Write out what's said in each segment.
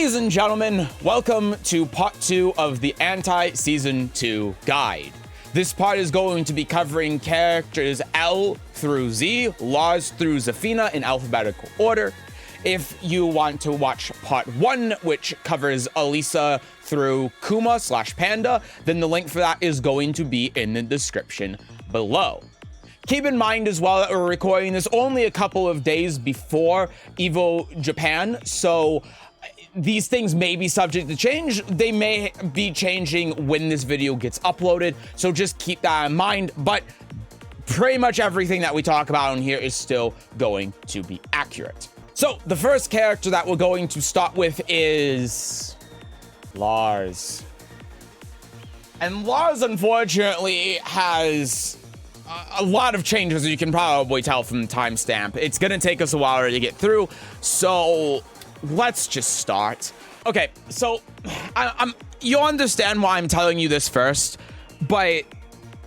Ladies and gentlemen, welcome to part 2 of the Anti-Season 2 guide. This part is going to be covering characters L through Z, Lars through Zafina in alphabetical order. If you want to watch part 1, which covers Elisa through Kuma/Panda, then the link for that is going to be in the description below. Keep in mind as well that we're recording this only a couple of days before EVO Japan, so these things may be subject to change. They may be changing when this video gets uploaded, so just keep that in mind. But pretty much everything that we talk about in here is still going to be accurate. So the first character that we're going to start with is Lars. And Lars, unfortunately, has a lot of changes, as you can probably tell from the timestamp. It's going to take us a while to get through, so let's just start. Okay, so you'll understand why I'm telling you this first, but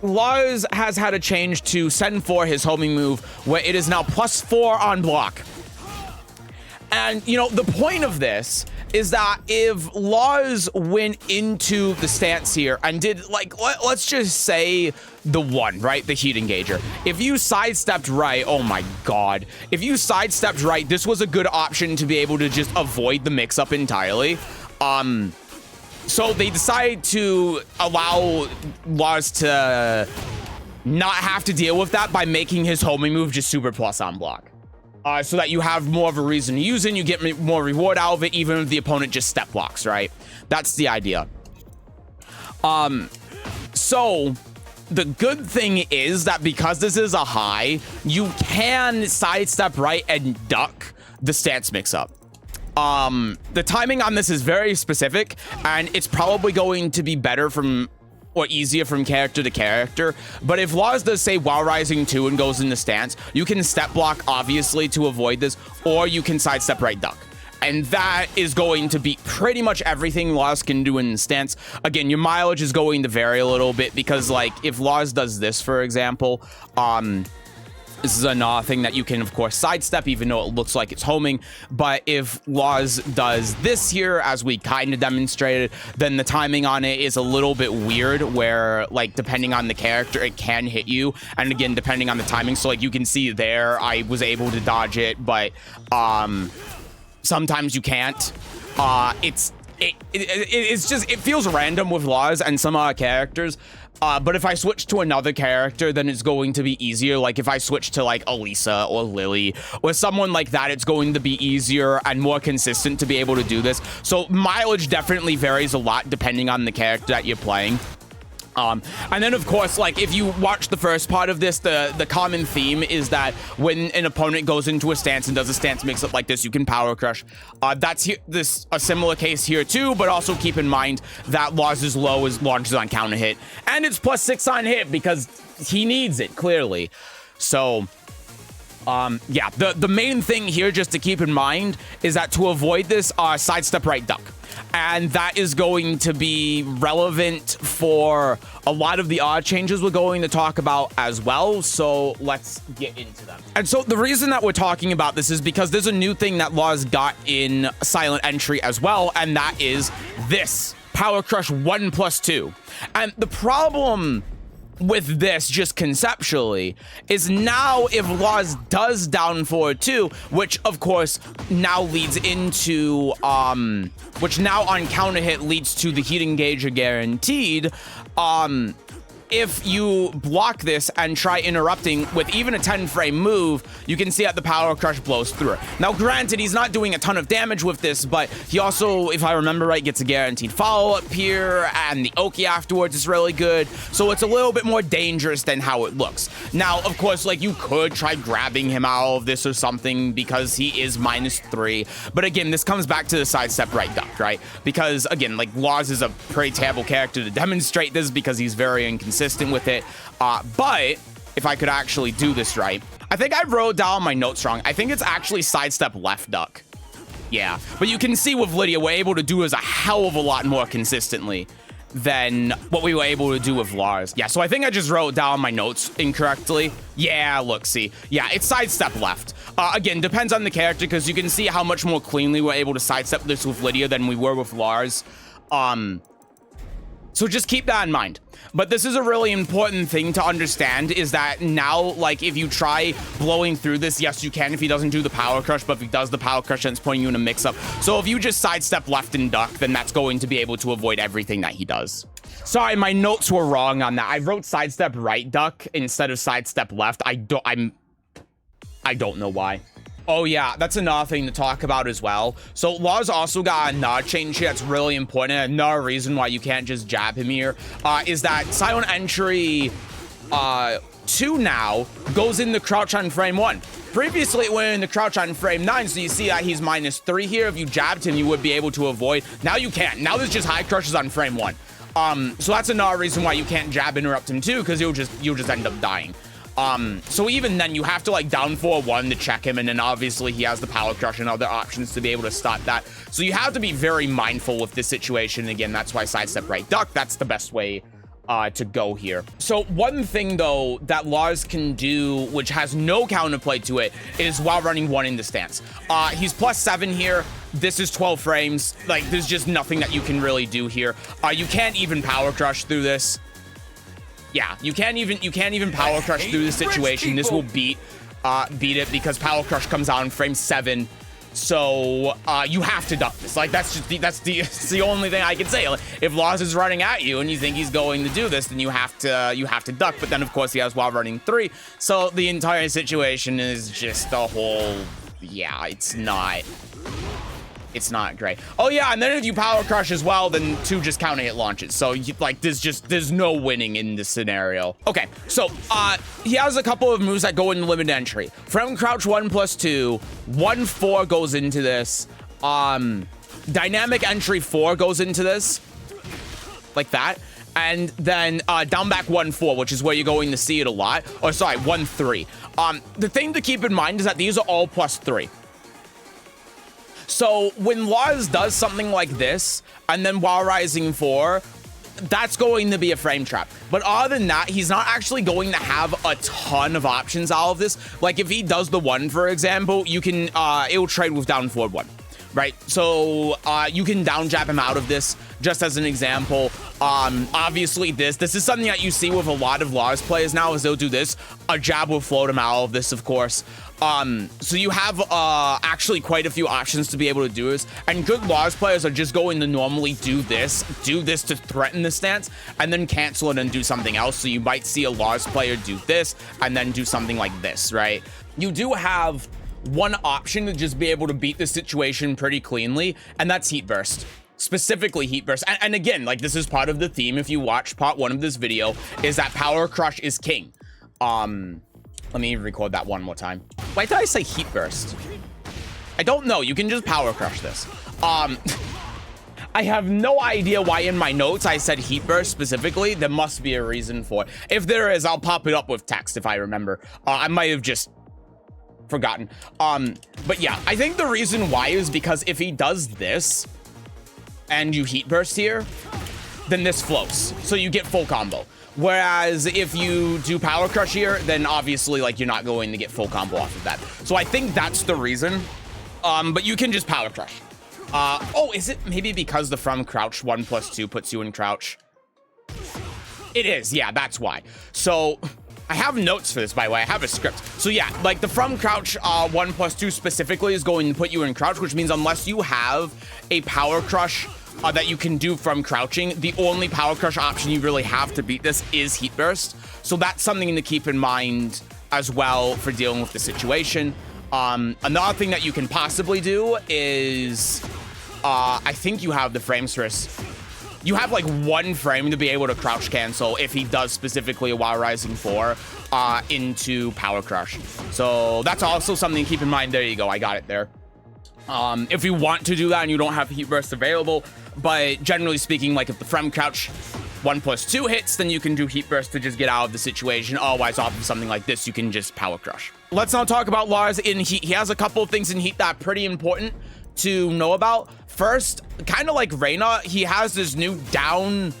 Lars has had a change to send for his homing move, where it is now +4 on block. And, you know, the point of this is that if Lars went into the stance here and did, like, let's just say the one, right? The heat engager. If you sidestepped right, oh my god. If you sidestepped right, this was a good option to be able to just avoid the mix-up entirely. So they decided to allow Lars to not have to deal with that by making his homing move just super plus on block. So that you have more of a reason to use it, and you get more reward out of it, even if the opponent just step blocks, right? That's the idea. So the good thing is that because this is a high, you can sidestep right and duck the stance mix-up. The timing on this is very specific, and it's probably going to be better or easier from character to character. But if Lars does say while rising 2 and goes into stance, you can step block obviously to avoid this, or you can sidestep right duck. And that is going to be pretty much everything Lars can do in stance. Again, your mileage is going to vary a little bit because, like, if Lars does this, for example, this is another thing that you can, of course, sidestep, even though it looks like it's homing. But if Lars does this here, as we kind of demonstrated, then the timing on it is a little bit weird, where, like, depending on the character, it can hit you. And again, depending on the timing. So, like, you can see there, I was able to dodge it, but sometimes you can't. It's just, it feels random with Lars and some other characters. But if I switch to another character, then it's going to be easier. Like if I switch to like Elisa or Lili or someone like that, it's going to be easier and more consistent to be able to do this. So mileage definitely varies a lot depending on the character that you're playing. And then, of course, like, if you watch the first part of this, the common theme is that when an opponent goes into a stance and does a stance mix-up like this, you can power crush. That's a similar case here, too, but also keep in mind that Lars' low is launches on counter hit, and it's +6 on hit because he needs it, clearly. So yeah, the main thing here, just to keep in mind, is that to avoid this, sidestep right duck. And that is going to be relevant for a lot of the odd changes we're going to talk about as well. So let's get into them. And so the reason that we're talking about this is because there's a new thing that Lars got in Silent Entry as well, and that is this Power Crush 1+2. And the problem with this, just conceptually, is now if Lars does down forward 2, which of course now leads into which now on counter hit leads to the heat engager guaranteed, if you block this and try interrupting with even a 10-frame move, you can see that the Power Crush blows through it. Now, granted, he's not doing a ton of damage with this, but he also, if I remember right, gets a guaranteed follow-up here, and the Oki afterwards is really good, so it's a little bit more dangerous than how it looks. Now, of course, like, you could try grabbing him out of this or something, because he is -3, but again, this comes back to the sidestep right duck, right? Because, again, like, Lars is a pretty terrible character to demonstrate this, because he's very inconsistent with it, but if I could actually do this right, I think I wrote down my notes wrong. I think it's actually sidestep left duck. Yeah, but you can see with Lidia, we're able to do this a hell of a lot more consistently. than what we were able to do with Lars. Yeah, so I think I just wrote down my notes incorrectly. Yeah, look, see. Yeah, it's sidestep left. Again, depends on the character, because you can see how much more cleanly we're able to sidestep this with Lidia than we were with Lars. So just keep that in mind. But this is a really important thing to understand, is that now, like, if you try blowing through this, yes, you can if he doesn't do the power crush, but if he does the power crush, then it's putting you in a mix-up. So if you just sidestep left and duck, then that's going to be able to avoid everything that he does. Sorry, my notes were wrong on that. I wrote sidestep right duck instead of sidestep left. I don't know why. Oh yeah, that's another thing to talk about as well. So Lars also got another change here that's really important. Another reason why you can't just jab him here is that silent entry 2 now goes in the crouch on frame 1. Previously it went in the crouch on frame 9, so you see that he's -3 here. If you jabbed him, you would be able to avoid. Now you can't. Now there's just high crushes on frame 1. So that's another reason why you can't jab interrupt him too, because you'll just end up dying. So even then, you have to like down 4-1 to check him, and then obviously he has the power crush and other options to be able to stop that. So you have to be very mindful with this situation. Again, that's why sidestep right duck, that's the best way to go here. So one thing though that Lars can do, which has no counterplay to it, is while running 1 in the stance. He's +7 here. This is 12 frames. Like, there's just nothing that you can really do here. You can't even power crush through this. Yeah, you can't even power crush through this situation. This will beat it, because power crush comes out in frame 7. So you have to duck this. Like, that's the only thing I can say. Like, if Lars is running at you and you think he's going to do this, then you have to duck. But then of course he has while running 3. So the entire situation is just a whole, yeah, it's not great. Oh yeah, and then if you power crush as well, then 2 just counter hit launches. So like, there's no winning in this scenario. Okay, so he has a couple of moves that go into limited entry. From crouch 1+2, 1-4 goes into this. Dynamic entry 4 goes into this, like that. And then down back 1-4, which is where you're going to see it a lot. Or sorry, 1-3. The thing to keep in mind is that these are all +3. So when Lars does something like this, and then while rising 4, that's going to be a frame trap. But other than that, he's not actually going to have a ton of options out of this. Like if he does the 1, for example, you can, it'll trade with down forward 1. Right, so you can down jab him out of this, just as an example. Obviously this is something that you see with a lot of Lars players now, is they'll do this. A jab will float him out of this, of course. So you have actually quite a few options to be able to do this, and good Lars players are just going to normally do this to threaten the stance, and then cancel it and do something else. So you might see a Lars player do this, and then do something like this, right? You do have one option to just be able to beat the situation pretty cleanly, and that's Heat Burst. Specifically Heat Burst. And again, like, this is part of the theme, if you watch part 1 of this video, is that Power Crush is king. Let me record that one more time. Why did I say Heat Burst? I don't know. You can just Power Crush this. I have no idea why in my notes I said Heat Burst specifically. There must be a reason for it. If there is, I'll pop it up with text if I remember. I might have just forgotten. But yeah, I think the reason why is because if he does this and you Heat Burst here, then this floats, so you get full combo. Whereas if you do Power Crush here, then obviously like you're not going to get full combo off of that. So I think that's the reason. But you can just Power Crush. Oh, is it maybe because the from crouch 1+2 puts you in crouch? It is, yeah, that's why. So I have notes for this, by the way. I have a script. So yeah, like the from crouch 1+2 specifically is going to put you in crouch, which means unless you have a power crush that you can do from crouching, the only power crush option you really have to beat this is Heat Burst. So that's something to keep in mind as well for dealing with the situation. Another thing that you can possibly do is, I think you have the frames for this. You have like 1 frame to be able to crouch cancel if he does specifically a while rising 4 into Power Crush. So that's also something to keep in mind. There you go. I got it there. If you want to do that and you don't have Heat Burst available, but generally speaking, like if the from crouch 1+2 hits, then you can do Heat Burst to just get out of the situation. Otherwise, off of something like this, you can just Power Crush. Let's now talk about Lars in Heat. He has a couple of things in Heat that are pretty important to know about. First, kind of like Reina, he has this new down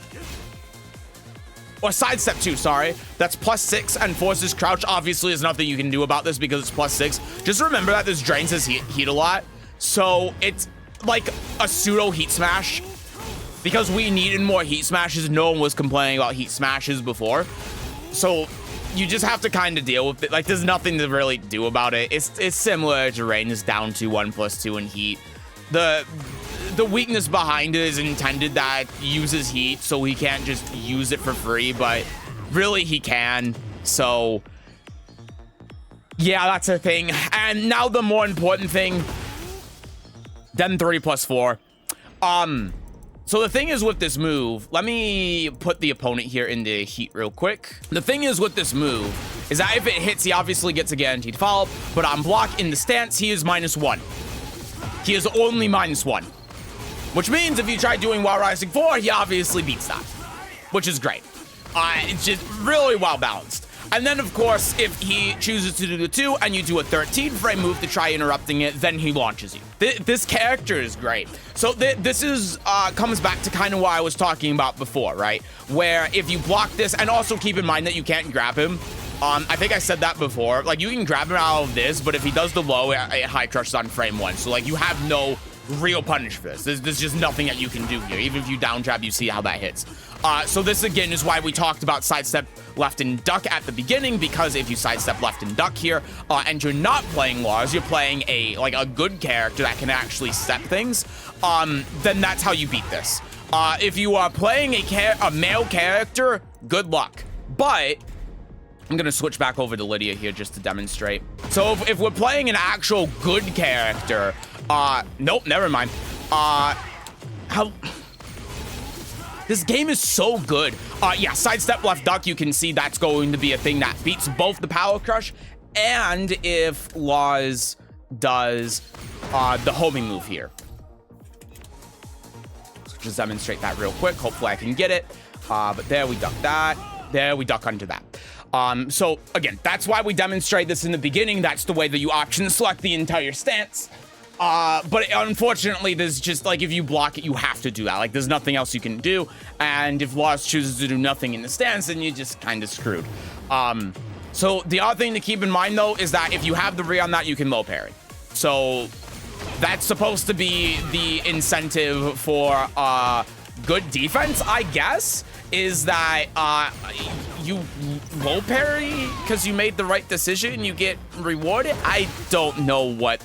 or sidestep 2, sorry. That's +6 and forces crouch. Obviously, there's nothing you can do about this because it's +6. Just remember that this drains his heat a lot. So it's like a pseudo heat smash because we needed more heat smashes. No one was complaining about heat smashes before. So you just have to kind of deal with it. Like, there's nothing to really do about it. It's similar to Reina's down to 1+2 in heat. The weakness behind it is intended that uses heat, so he can't just use it for free, but really he can. So yeah, that's a thing. And now the more important thing, then 3+4. So the thing is with this move, let me put the opponent here into heat real quick. The thing is with this move is that if it hits, he obviously gets a guaranteed follow-up, but on block in the stance, he is -1. He is only -1. Which means if you try doing While Rising 4, he obviously beats that, which is great. It's just really well balanced. And then, of course, if he chooses to do the 2 and you do a 13 frame move to try interrupting it, then he launches you. This character is great. So this is comes back to kind of what I was talking about before, right? Where if you block this, and also keep in mind that you can't grab him. I think I said that before. Like, you can grab him out of this, but if he does the low, it high crushes on frame 1. So, like, you have no real punish for this. There's just nothing that you can do here. Even if you down jab, you see how that hits. So this again is why we talked about sidestep left and duck at the beginning, because if you sidestep left and duck here, and you're not playing Lars, you're playing a good character that can actually step things, then that's how you beat this. If you are playing a male character, good luck. But I'm gonna switch back over to Lidia here just to demonstrate. So if we're playing an actual good character, nope, never mind. This game is so good. Yeah, sidestep left duck, you can see that's going to be a thing that beats both the power crush, and if Lars does the homing move here. So just demonstrate that real quick. Hopefully I can get it. But there, we duck that. There, we duck under that. So again, that's why we demonstrate this in the beginning. That's the way that you option select the entire stance. But unfortunately, there's just, like, if you block it, you have to do that. Like, there's nothing else you can do. And if Lars chooses to do nothing in the stance, then you're just kind of screwed. So the other thing to keep in mind, though, is that if you have the re on that, you can low parry. So that's supposed to be the incentive for good defense, I guess, is that you low parry because you made the right decision, you get rewarded. I don't know what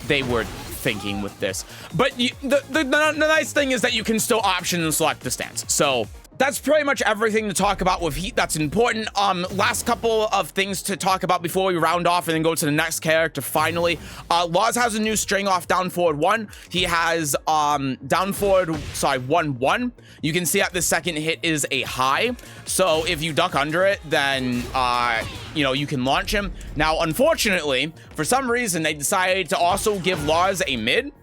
they were thinking with this, but the nice thing is that you can still option and select the stance. So that's pretty much everything to talk about with heat that's important. Last couple of things to talk about before we round off and then go to the next character finally. Lars has a new string off down forward 1. He has down forward, sorry, 1-1. You can see that the second hit is a high. So if you duck under it, then you know, you can launch him. Now, unfortunately, for some reason, they decided to also give Lars a mid.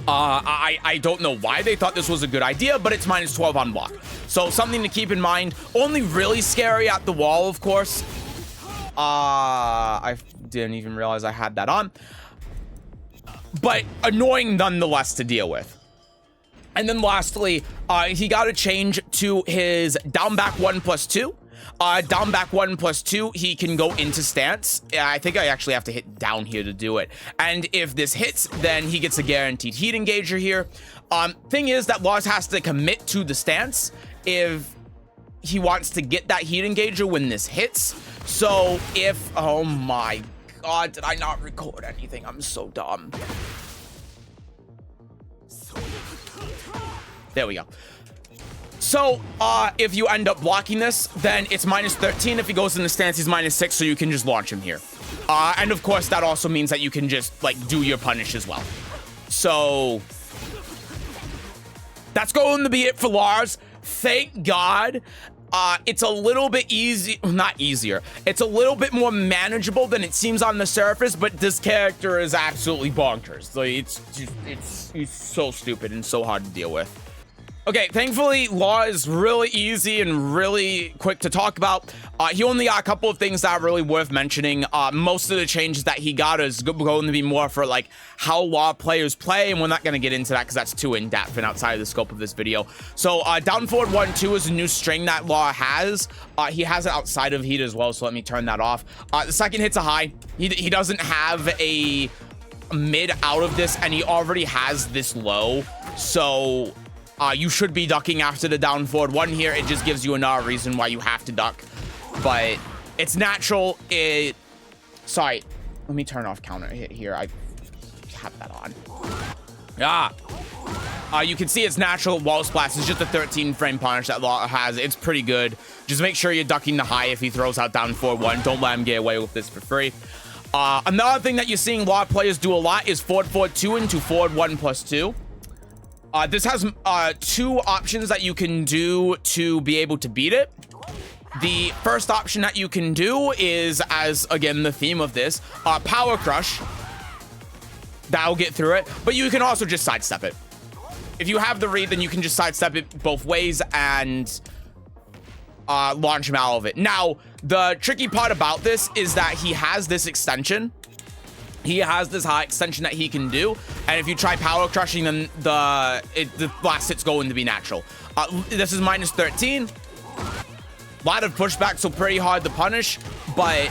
I don't know why they thought this was a good idea, but it's -12 on block. So something to keep in mind. Only really scary at the wall, of course. I didn't even realize I had that on. But annoying nonetheless to deal with. And then lastly, he got a change to his down back 1+2. Down back 1+2, he can go into stance. I think I actually have to hit down here to do it. And if this hits, then he gets a guaranteed heat engager here. Thing is that Lars has to commit to the stance if he wants to get that heat engager when this hits. So if, oh my God, did I not record anything? I'm so dumb. There we go. So, if you end up blocking this, then it's -13. If he goes in the stance, he's -6, so you can just launch him here. And of course, that also means that you can just, like, do your punish as well. So, that's going to be it for Lars. Thank God. It's a little bit easy, not easier. It's a little bit more manageable than it seems on the surface, but this character is absolutely bonkers. Like, it's so stupid and so hard to deal with. Okay, thankfully, Law is really easy and really quick to talk about. He only got a couple of things that are really worth mentioning. Most of the changes that he got is going to be more for like how Law players play, and we're not going to get into that because that's too in-depth and outside of the scope of this video. So down forward 1-2 is a new string that Law has. He has it outside of heat as well, so let me turn that off. The second hit's a high. He doesn't have a mid out of this, and he already has this low, so you should be ducking after the down forward 1 here. It just gives you another reason why you have to duck, but it's natural. Sorry, let me turn off counter hit here. I have that on. You can see it's natural. Wall splash is just a 13 frame punish that Law has. It's pretty good. Just make sure you're ducking the high if he throws out down forward 1. Don't let him get away with this for free. Another thing that you're seeing Law players do a lot is forward 2 into forward 1+2. This has 2 options that you can do to be able to beat it. The first option that you can do is, as again the theme of this, power crush. That'll get through it, but you can also just sidestep it. If you have the read, then you can just sidestep it both ways and launch him out of it. Now, the tricky part about this is that he has this extension. He has this high extension that he can do, and if you try power crushing, then the last hit's going to be natural. This is minus 13. A lot of pushback, so pretty hard to punish, but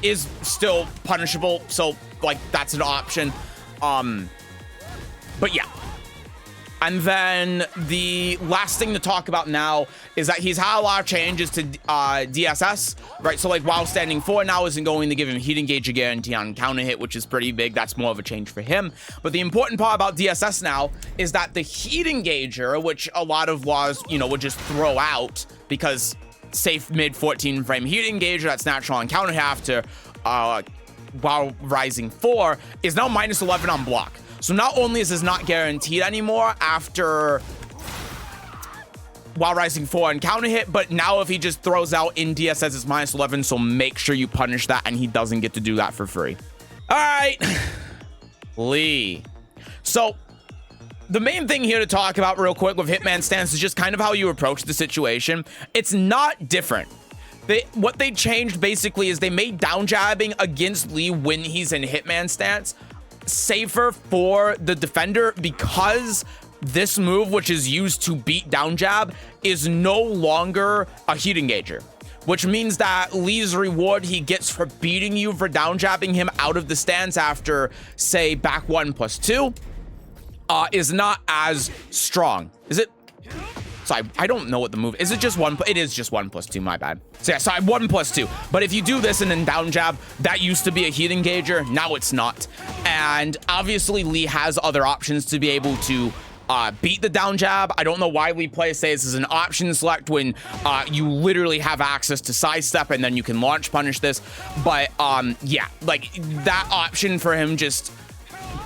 is still punishable. So like that's an option. But yeah. And then the last thing to talk about now is that he's had a lot of changes to DSS, right? So like while standing 4 now isn't going to give him heat engage guarantee on counter hit, which is pretty big. That's more of a change for him. But the important part about DSS now is that the heat engager, which a lot of laws, you know, would just throw out because safe mid 14 frame heat engager that's natural on counter hit after while rising 4 is now minus 11 on block. So not only is this not guaranteed anymore after while rising 4 and counter hit, but now if he just throws out in DSS, it's minus 11. So make sure you punish that, and he doesn't get to do that for free. All right, Lee. So the main thing here to talk about real quick with Hitman stance is just kind of how you approach the situation. It's not different. What they changed basically is they made down jabbing against Lee when he's in Hitman stance safer for the defender, because this move, which is used to beat down jab, is no longer a heat engager, which means that Lee's reward he gets for beating you for down jabbing him out of the stance after, say, back 1+2 is not as strong. Is it? Sorry, I don't know what the move is. It just 1? It is just 1+2, my bad. So yeah, sorry, 1+2. But if you do this and then down jab, that used to be a heat engager. Now it's not. And obviously Lee has other options to be able to beat the down jab. I don't know why Lee players say this is an option select when you literally have access to sidestep and then you can launch punish this. But yeah, like that option for him just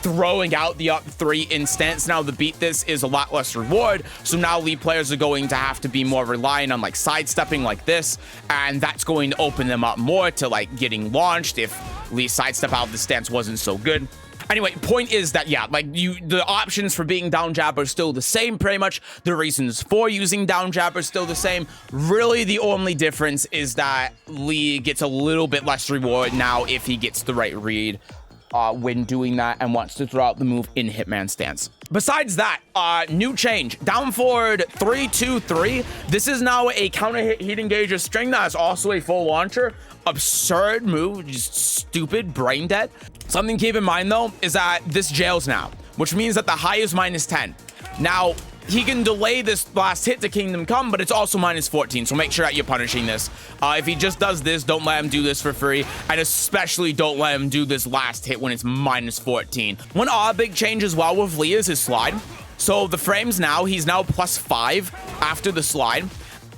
throwing out the up 3 instance now to beat this is a lot less reward. So now Lee players are going to have to be more reliant on like sidestepping like this, and that's going to open them up more to like getting launched if Lee's sidestep out of the stance wasn't so good. Anyway, point is that, yeah, like the options for being down jab are still the same pretty much. The reasons for using down jab are still the same. Really, the only difference is that Lee gets a little bit less reward now if he gets the right read when doing that and wants to throw out the move in Hitman stance. Besides that, new change. Down forward 3-2-3. This is now a counter hit heat engager string that is also a full launcher. Absurd move, just stupid, brain dead. Something to keep in mind though is that this jails now, which means that the high is minus 10. Now, he can delay this last hit to Kingdom Come, but it's also minus 14, so make sure that you're punishing this. If he just does this, don't let him do this for free, and especially don't let him do this last hit when it's minus 14. One other big change as well with Lee is his slide. So the frames now, he's now +5 after the slide,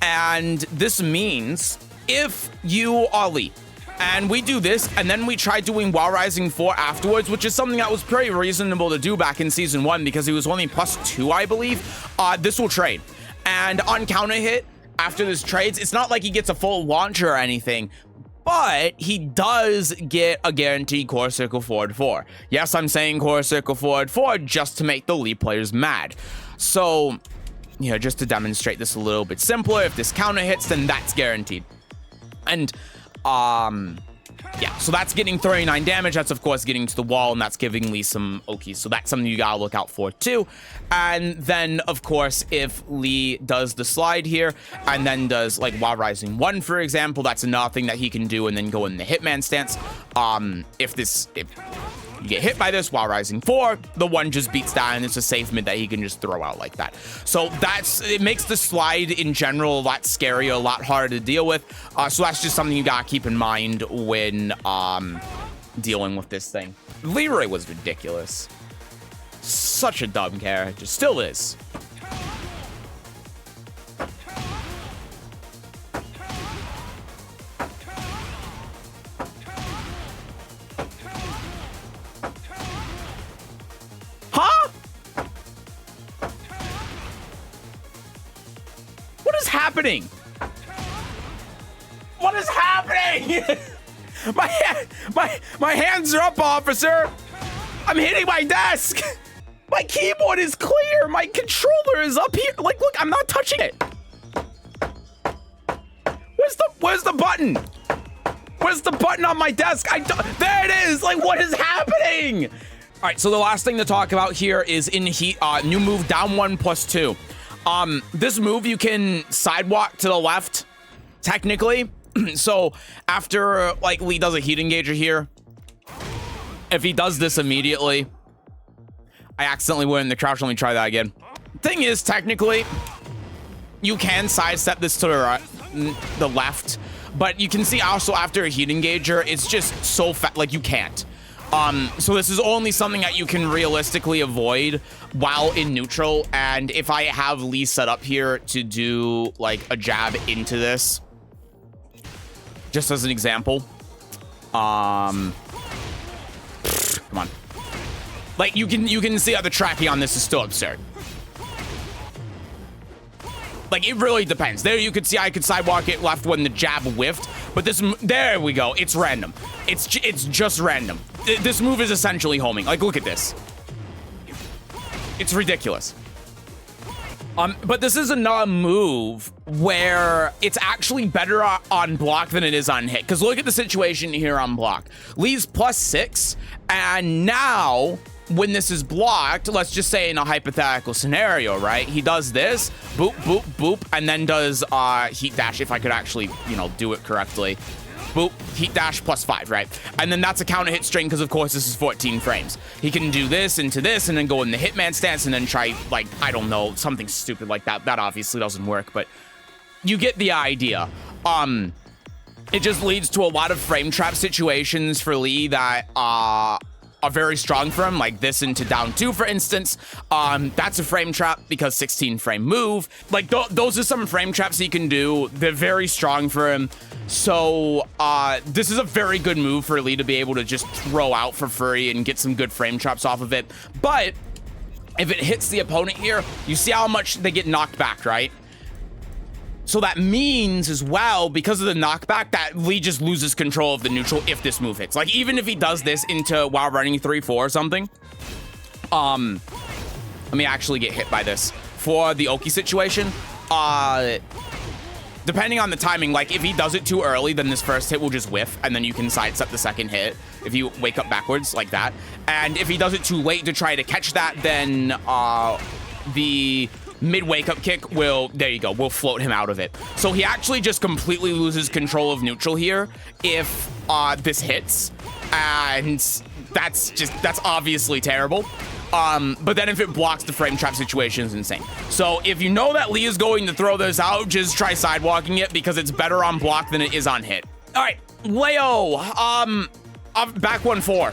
and this means if you are Lee, and we do this, and then we try doing while rising 4 afterwards, which is something that was pretty reasonable to do back in season 1 because he was only +2, I believe. This will trade. And on counter hit, after this trades, it's not like he gets a full launcher or anything, but he does get a guaranteed core circle forward 4. Yes, I'm saying core circle forward 4 just to make the Lee players mad. So, you know, just to demonstrate this a little bit simpler, if this counter hits, then that's guaranteed. And, yeah, so that's getting 39 damage. That's, of course, getting to the wall, and that's giving Lee some Okies. So that's something you gotta look out for, too. And then, of course, if Lee does the slide here, and then does, like, Wild Rising 1, for example, that's another thing that he can do, and then go in the Hitman stance. If you get hit by this while Rising 4, the 1 just beats that, and it's a safe mid that he can just throw out like that. So it makes the slide in general a lot scarier, a lot harder to deal with. So that's just something you gotta keep in mind when dealing with this thing. Leroy was ridiculous. Such a dumb character. Still is. Huh? What is happening? What is happening? my hands are up, officer. I'm hitting my desk. My keyboard is clear. My controller is up here. Like, look, I'm not touching it. Where's the button? Where's the button on my desk? There it is. Like, what is happening? All right, so the last thing to talk about here is in heat, new move down 1+2. This move you can sidewalk to the left, technically. So after like Lee does a heat engager here, if he does this immediately, I accidentally went in the crouch. Let me try that again. Thing is, technically, you can sidestep this to the left, but you can see also after a heat engager, it's just so fast, like you can't. So this is only something that you can realistically avoid while in neutral. And if I have Lee set up here to do like a jab into this, just as an example, come on, like you can see how the tracking on this is still absurd. Like, it really depends. There you could see I could sidewalk it left when the jab whiffed, but this, there we go. It's random. It's just random. This move is essentially homing. Like, look at this. It's ridiculous. But this is another move where it's actually better on block than it is on hit. Because look at the situation here on block. Lee's +6, and now when this is blocked, let's just say in a hypothetical scenario, right? He does this, boop, boop, boop, and then does heat dash, if I could actually, you know, do it correctly. Boop, heat dash +5, right? And then that's a counter hit string because, of course, this is 14 frames. He can do this into this and then go in the hitman stance and then try, like, I don't know, something stupid like that. That obviously doesn't work, but you get the idea. It just leads to a lot of frame trap situations for Lee that are very strong for him, like this into down 2, for instance. That's a frame trap because 16 frame move. Like, those are some frame traps he can do. They're very strong for him. So this is a very good move for Lee to be able to just throw out for free and get some good frame traps off of it. But if it hits the opponent here, you see how much they get knocked back, right? So that means as well, because of the knockback, that Lee just loses control of the neutral if this move hits. Like, even if he does this into while running 3-4 or something. Let me actually get hit by this. For the Oki situation, depending on the timing, like if he does it too early, then this first hit will just whiff, and then you can sidestep the second hit if you wake up backwards like that. And if he does it too late to try to catch that, then the mid wake up kick will, there you go, will float him out of it. So he actually just completely loses control of neutral here if this hits, and that's obviously terrible. But then if it blocks, the frame trap situation is insane. So if you know that Lee is going to throw this out, just try sidewalking it because it's better on block than it is on hit. All right, Leo, back 1-4.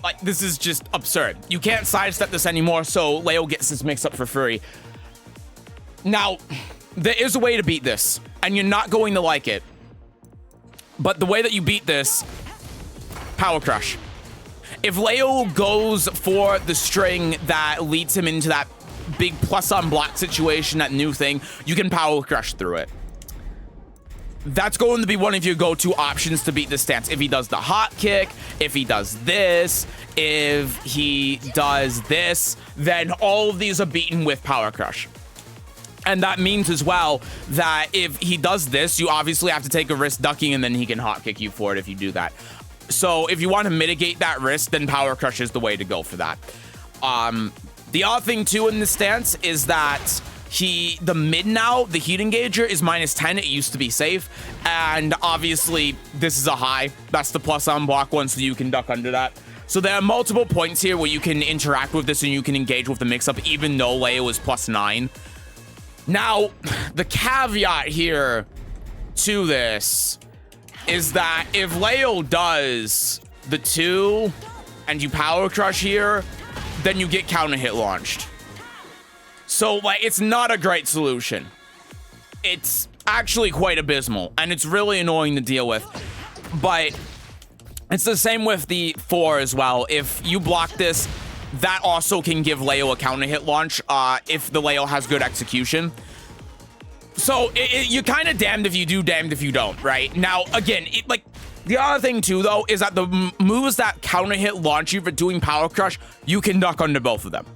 Like, this is just absurd. You can't sidestep this anymore, so Leo gets this mix up for free. Now, there is a way to beat this, and you're not going to like it. But the way that you beat this, Power Crush. If Leo goes for the string that leads him into that big plus on block situation, that new thing, you can Power Crush through it. that's going to be one of your go-to options to beat this stance. If he does the hot kick, if he does this, if he does this, then all of these are beaten with Power Crush. And that means as well that if he does this, you obviously have to take a risk ducking, and then he can hot kick you for it if you do that. So if you want to mitigate that risk, then Power Crush is the way to go for that. The other thing too in this stance is that the mid now, the heat engager is -10. It used to be safe. And obviously this is a high. That's the plus on block one, so you can duck under that. So there are multiple points here where you can interact with this and you can engage with the mix-up, even though Leo is +9. Now, the caveat here to this is that if Leo does the 2 and you Power Crush here, then you get counter hit launched. So, like, it's not a great solution. It's actually quite abysmal, and it's really annoying to deal with. But it's the same with the 4 as well. If you block this, that also can give Leo a counter hit launch if the Leo has good execution. So you're kind of damned if you do, damned if you don't, right? Now, again, like the other thing too, though, is that the moves that counter hit launch you for doing Power Crush, you can duck under both of them.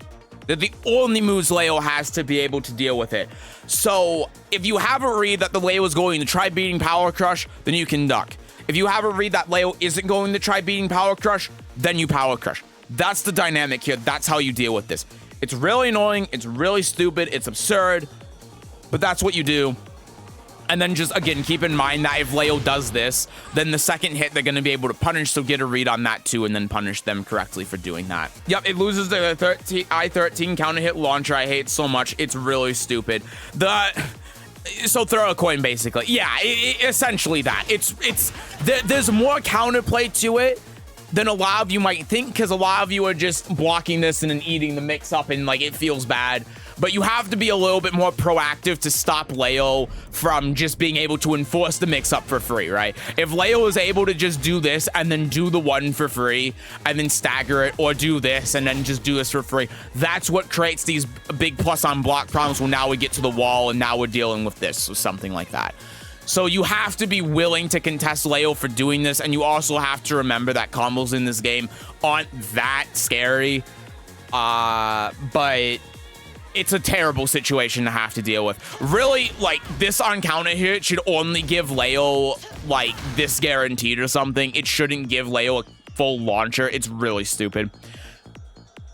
They're the only moves Leo has to be able to deal with it. So if you have a read that the Leo is going to try beating Power Crush, then you can duck. If you have a read that Leo isn't going to try beating Power Crush, then you Power Crush. That's the dynamic here. That's how you deal with this. It's really annoying. It's really stupid. It's absurd. But that's what you do. And then just, again, keep in mind that if Leo does this, then the second hit, they're going to be able to punish. So get a read on that too, and then punish them correctly for doing that. Yep, it loses the I-13 counter hit launcher. I hate so much. It's really stupid. So throw a coin, basically. Yeah, essentially that. There's more counterplay to it than a lot of you might think, because a lot of you are just blocking this and then eating the mix-up, and like it feels bad. But you have to be a little bit more proactive to stop Leo from just being able to enforce the mix-up for free, right? If Leo is able to just do this and then do the 1 for free and then stagger it, or do this and then just do this for free, that's what creates these big plus on block problems when now we get to the wall and now we're dealing with this or something like that. So you have to be willing to contest Leo for doing this, and you also have to remember that combos in this game aren't that scary, but it's a terrible situation to have to deal with. Really, like, this on counter here, it should only give Leo, like, this guaranteed or something. It shouldn't give Leo a full launcher. It's really stupid.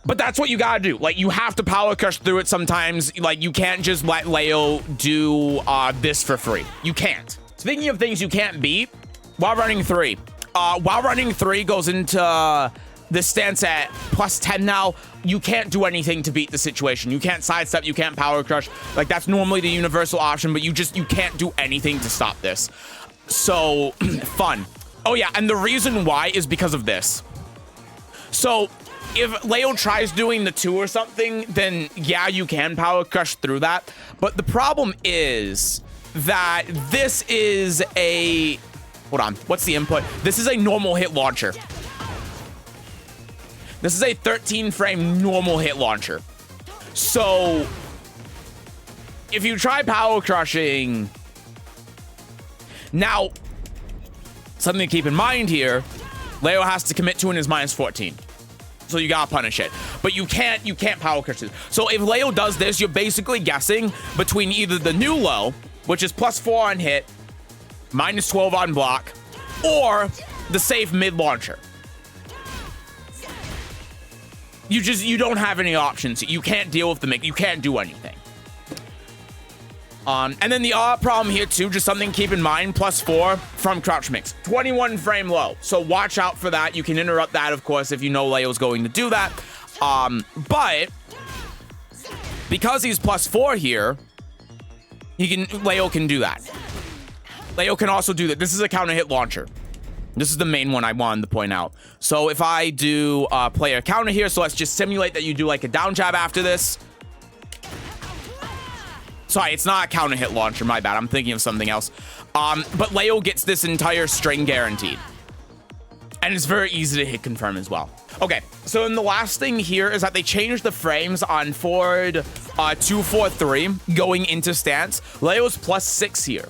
But that's what you gotta do. Like, you have to Power Crush through it sometimes. Like, you can't just let Leo do this for free. You can't. Speaking of things you can't beat, while running 3. While running 3 goes into this stance at +10 now. You can't do anything to beat the situation. You can't sidestep, you can't Power Crush. Like, that's normally the universal option, but you can't do anything to stop this. So, fun. Oh yeah, and the reason why is because of this. So, if Leo tries doing the 2 or something, then yeah, you can Power Crush through that. But the problem is that this is a... Hold on, what's the input? This is a normal hit launcher. This is a 13-frame normal hit launcher. So, if you try Power Crushing... Now, something to keep in mind here, Leo has to commit to in his -14. So you gotta punish it. But you can't Power Crush it. So if Leo does this, you're basically guessing between either the new low, which is +4 on hit, -12 on block, or the safe mid launcher. You don't have any options. You can't deal with the mix. You can't do anything. And then the other problem here too, just something to keep in mind, +4 from crouch mix. 21 frame low. So watch out for that. You can interrupt that, of course, if you know Leo's going to do that. But because he's +4 here, Leo can do that. Leo can also do that. This is a counter hit launcher. This is the main one I wanted to point out. So if I do player counter here, so let's just simulate that you do like a down jab after this. Sorry, it's not a counter hit launcher, my bad. I'm thinking of something else. But Leo gets this entire string guaranteed. And it's very easy to hit confirm as well. Okay, so then the last thing here is that they changed the frames on forward 2, 4, 3 going into stance. Leo's +6 here.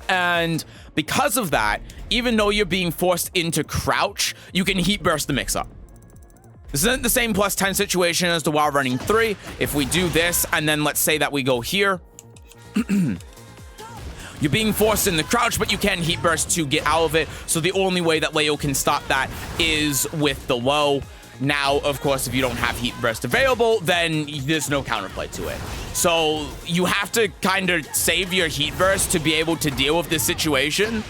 And because of that, even though you're being forced into crouch, you can heat burst the mix-up. This isn't the same plus 10 situation as the while running 3. If we do this, and then let's say that we go here, you're being forced in the crouch, but you can heat burst to get out of it. So the only way that Leo can stop that is with the low. Now, of course, if you don't have heat burst available, then there's no counterplay to it. So you have to kind of save your heat burst to be able to deal with this situation.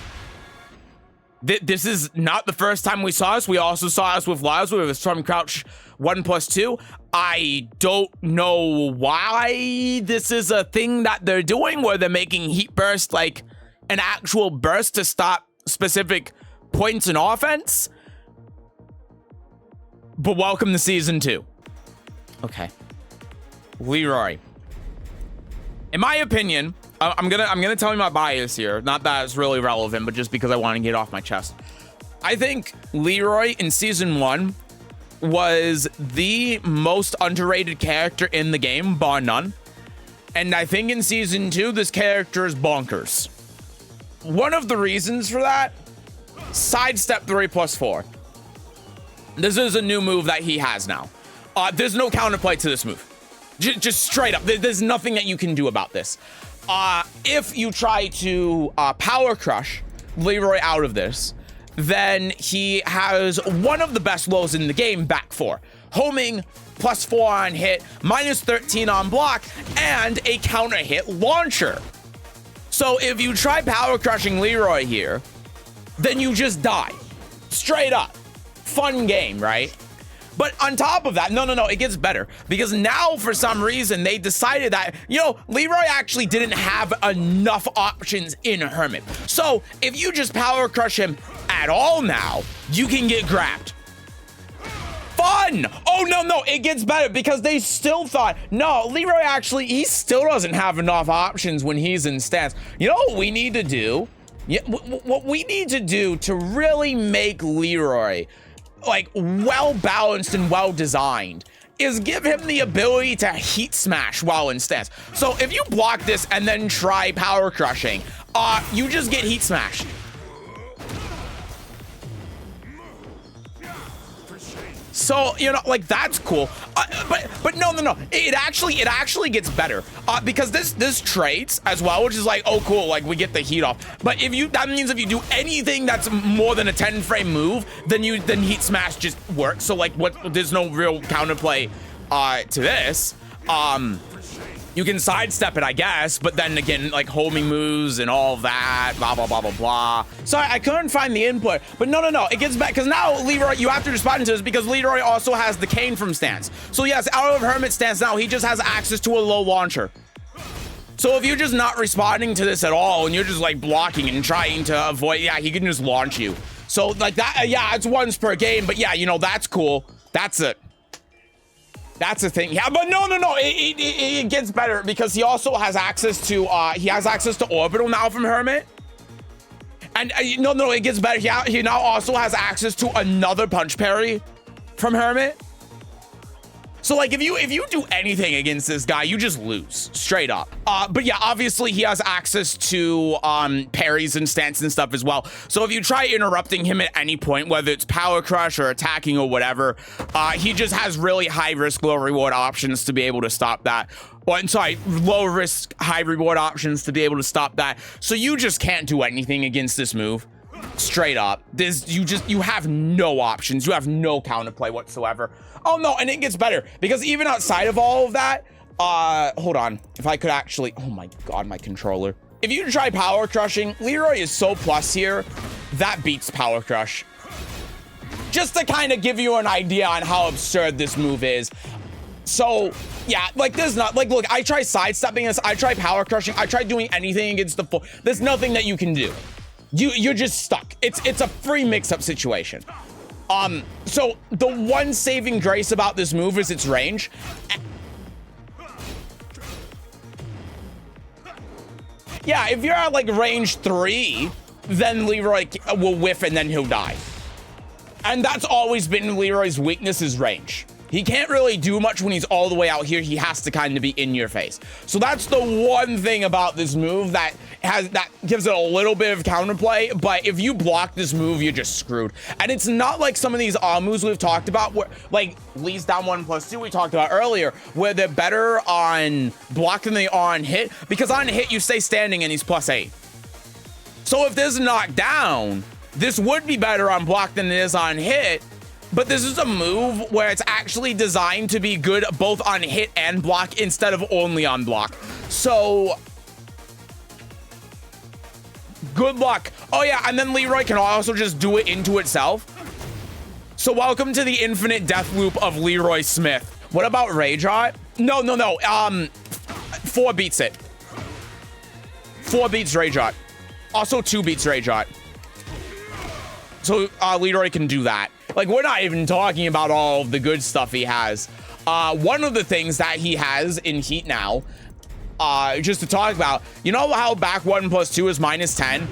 This is not the first time we saw this. We also saw this with Lars with Storm Crouch 1+2. I don't know why this is a thing that they're doing where they're making heat burst like an actual burst to stop specific points in offense. But welcome to season 2. Okay. Leroy. In my opinion, I'm gonna tell you my bias here. Not that it's really relevant, but just because I want to get it off my chest. I think Leroy in season 1 was the most underrated character in the game, bar none. And I think in season 2, this character is bonkers. One of the reasons for that, sidestep 3+4. This is a new move that he has now. There's no counterplay to this move. Just straight up, there's nothing that you can do about this. If you try to power crush Leroy out of this, then he has one of the best lows in the game, back 4. Homing, +4 on hit, -13 on block, and a counter hit launcher. So if you try power crushing Leroy here, then you just die. Straight up. Fun game, right? But on top of that, no, it gets better. Because now, for some reason, they decided that, Leroy actually didn't have enough options in Hermit. So, if you just power crush him at all now, you can get grabbed. Fun! Oh, no, it gets better because they still thought, no, Leroy actually, he still doesn't have enough options when he's in stance. You know what we need to do? Yeah, what we need to do to really make Leroy like well-balanced and well-designed is give him the ability to heat smash while in stance. So if you block this and then try power crushing, you just get heat smashed. So, like that's cool. But no. It actually gets better. Because this trades as well, which is like, oh cool, like we get the heat off. But that means if you do anything that's more than a 10 frame move, then heat smash just works. So like there's no real counterplay to this. You can sidestep it, I guess, but then again, like homing moves and all that, blah, blah, blah, blah, blah. Sorry, I couldn't find the input, but no, it gets back, because now Leroy, you have to respond to this because Leroy also has the cane from stance. So yes, out of Hermit stance now, he just has access to a low launcher. So if you're just not responding to this at all, and you're just like blocking and trying to avoid, yeah, he can just launch you. So like that, yeah, it's once per game, but yeah, that's cool. That's it. That's the thing. Yeah, but no. It gets better because he also has access to orbital now from Hermit. And no, it gets better. He now also has access to another punch parry from Hermit. So like if you do anything against this guy, you just lose straight up. But yeah, obviously he has access to parries and stance and stuff as well. So if you try interrupting him at any point, whether it's power crush or attacking or whatever, he just has really high risk, low reward options to be able to stop that. Low risk, high reward options to be able to stop that. So you just can't do anything against this move. Straight up. You have no options. You have no counterplay whatsoever. Oh no, and it gets better because even outside of all of that, hold on. If I could actually, oh my God, my controller. If you try power crushing, Leroy is so plus here, that beats power crush. Just to kind of give you an idea on how absurd this move is. So yeah, like there's not, like look, I try sidestepping this, I try power crushing, I try doing anything against the full, there's nothing that you can do. You're just stuck. It's a free mix-up situation. So the one saving grace about this move is its range. Yeah, if you're at like range 3, then Leroy will whiff and then he'll die. And that's always been Leroy's weakness, is range. He can't really do much when he's all the way out here. He has to kind of be in your face. So that's the one thing about this move that gives it a little bit of counterplay. But if you block this move, you're just screwed. And it's not like some of these moves we've talked about, where like Lee's down 1+2 we talked about earlier, where they're better on block than they are on hit, because on hit you stay standing and he's +8. So if this is knocked down, this would be better on block than it is on hit. But this is a move where it's actually designed to be good both on hit and block instead of only on block. So good luck. Oh yeah, and then Leroy can also just do it into itself. So welcome to the infinite death loop of Leroy Smith. What about Rage Art? No. 4 beats it. 4 beats Rage Art. Also 2 beats Rage Art. So Leroy can do that. Like, we're not even talking about all of the good stuff he has. One of the things that he has in Heat now, just to talk about, you know how back 1+2 is -10?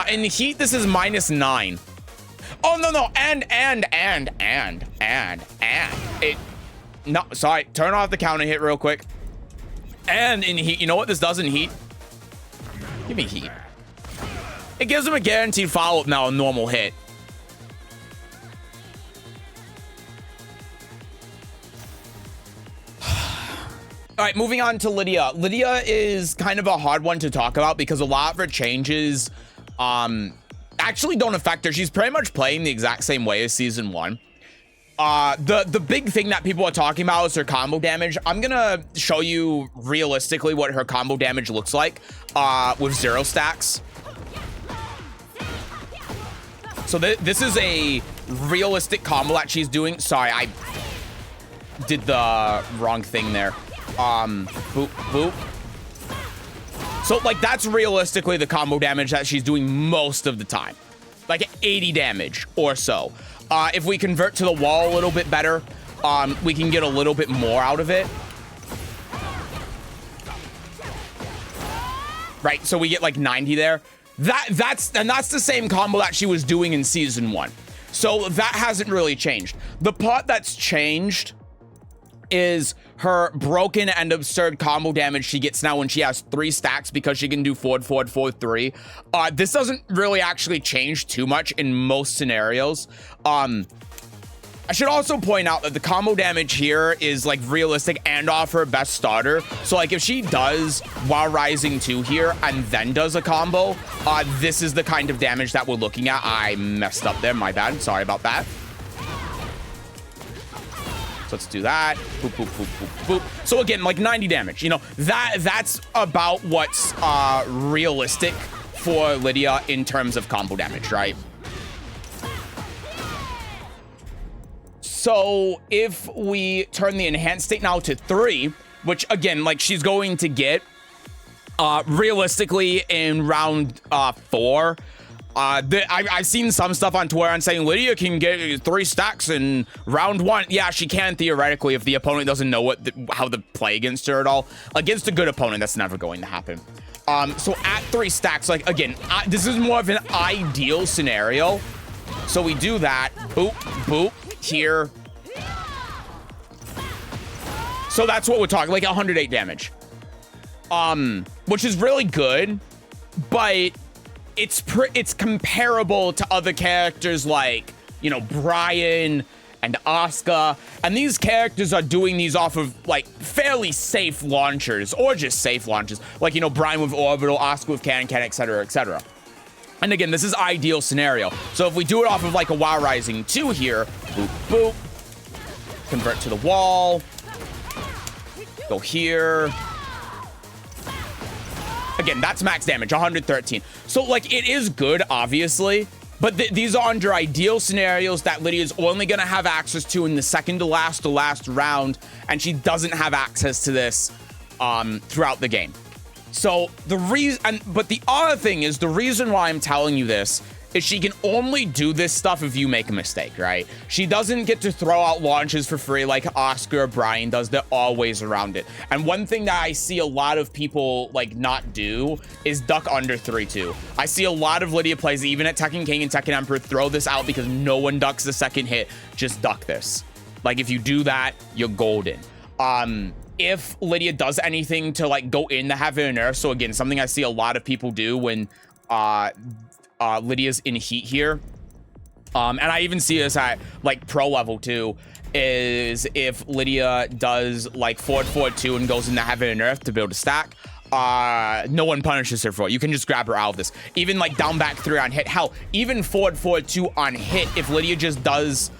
In Heat, this is -9. Oh, no, and. No, sorry, turn off the counter hit real quick. And in Heat, you know what this does in Heat? Give me Heat. It gives him a guaranteed follow-up now, a normal hit. All right, moving on to Lidia. Lidia is kind of a hard one to talk about because a lot of her changes actually don't affect her. She's pretty much playing the exact same way as season 1. The big thing that people are talking about is her combo damage. I'm gonna show you realistically what her combo damage looks like with 0 stacks. So this is a realistic combo that she's doing. Sorry, I did the wrong thing there. Boop, boop. So, like, that's realistically the combo damage that she's doing most of the time. Like, 80 damage or so. If we convert to the wall a little bit better, we can get a little bit more out of it. Right, so we get, like, 90 there. That's the same combo that she was doing in season 1. So, that hasn't really changed. The part that's changed is her broken and absurd combo damage she gets now when she has 3 stacks because she can do forward, 3. This doesn't really actually change too much in most scenarios. I should also point out that the combo damage here is like realistic and off her best starter. So like if she does while rising 2 here and then does a combo, this is the kind of damage that we're looking at. I messed up there, my bad, sorry about that. So let's do that. Boop, boop, boop, boop, boop. So again, like 90 damage, you know, that's about what's realistic for Lidia in terms of combo damage, right? So if we turn the enhanced state now to 3, which again, like she's going to get realistically in round 4. I've seen some stuff on Twitter and saying Lidia can get 3 stacks in round 1. Yeah, she can theoretically if the opponent doesn't know how to play against her at all. Against a good opponent, that's never going to happen. So at 3 stacks, like again, this is more of an ideal scenario. So we do that. Boop, boop, here. So that's what we're talking, like 108 damage. Which is really good, but it's comparable to other characters like, you know, Brian and Asuka, and these characters are doing these off of like fairly safe launchers or just safe launches, like, you know, Brian with Orbital, Asuka with Can, etc., etc. And again, this is ideal scenario. So if we do it off of like a WoW Rising 2 here, boop, boop, convert to the wall, go here. Again, that's max damage, 113. So, like, it is good, obviously, but these are under ideal scenarios that Lydia's only going to have access to in the second to last round, and she doesn't have access to this throughout the game. So, but the other thing is, the reason why I'm telling you this is she can only do this stuff if you make a mistake, right? She doesn't get to throw out launches for free like Oscar or Brian does. They're always around it. And one thing that I see a lot of people like not do is duck under 3-2. I see a lot of Lidia plays, even at Tekken King and Tekken Emperor, throw this out because no one ducks the second hit. Just duck this. Like, if you do that, you're golden. If Lidia does anything to like go in the heaven and earth, so again, something I see a lot of people do when Lydia's in heat here, and I even see this at like pro level too, is if Lidia does like forward 2 and goes into heaven and earth to build a stack, no one punishes her for it. You can just grab her out of this. Even like down back 3 on hit. Hell, even forward 2 on hit, if Lidia just does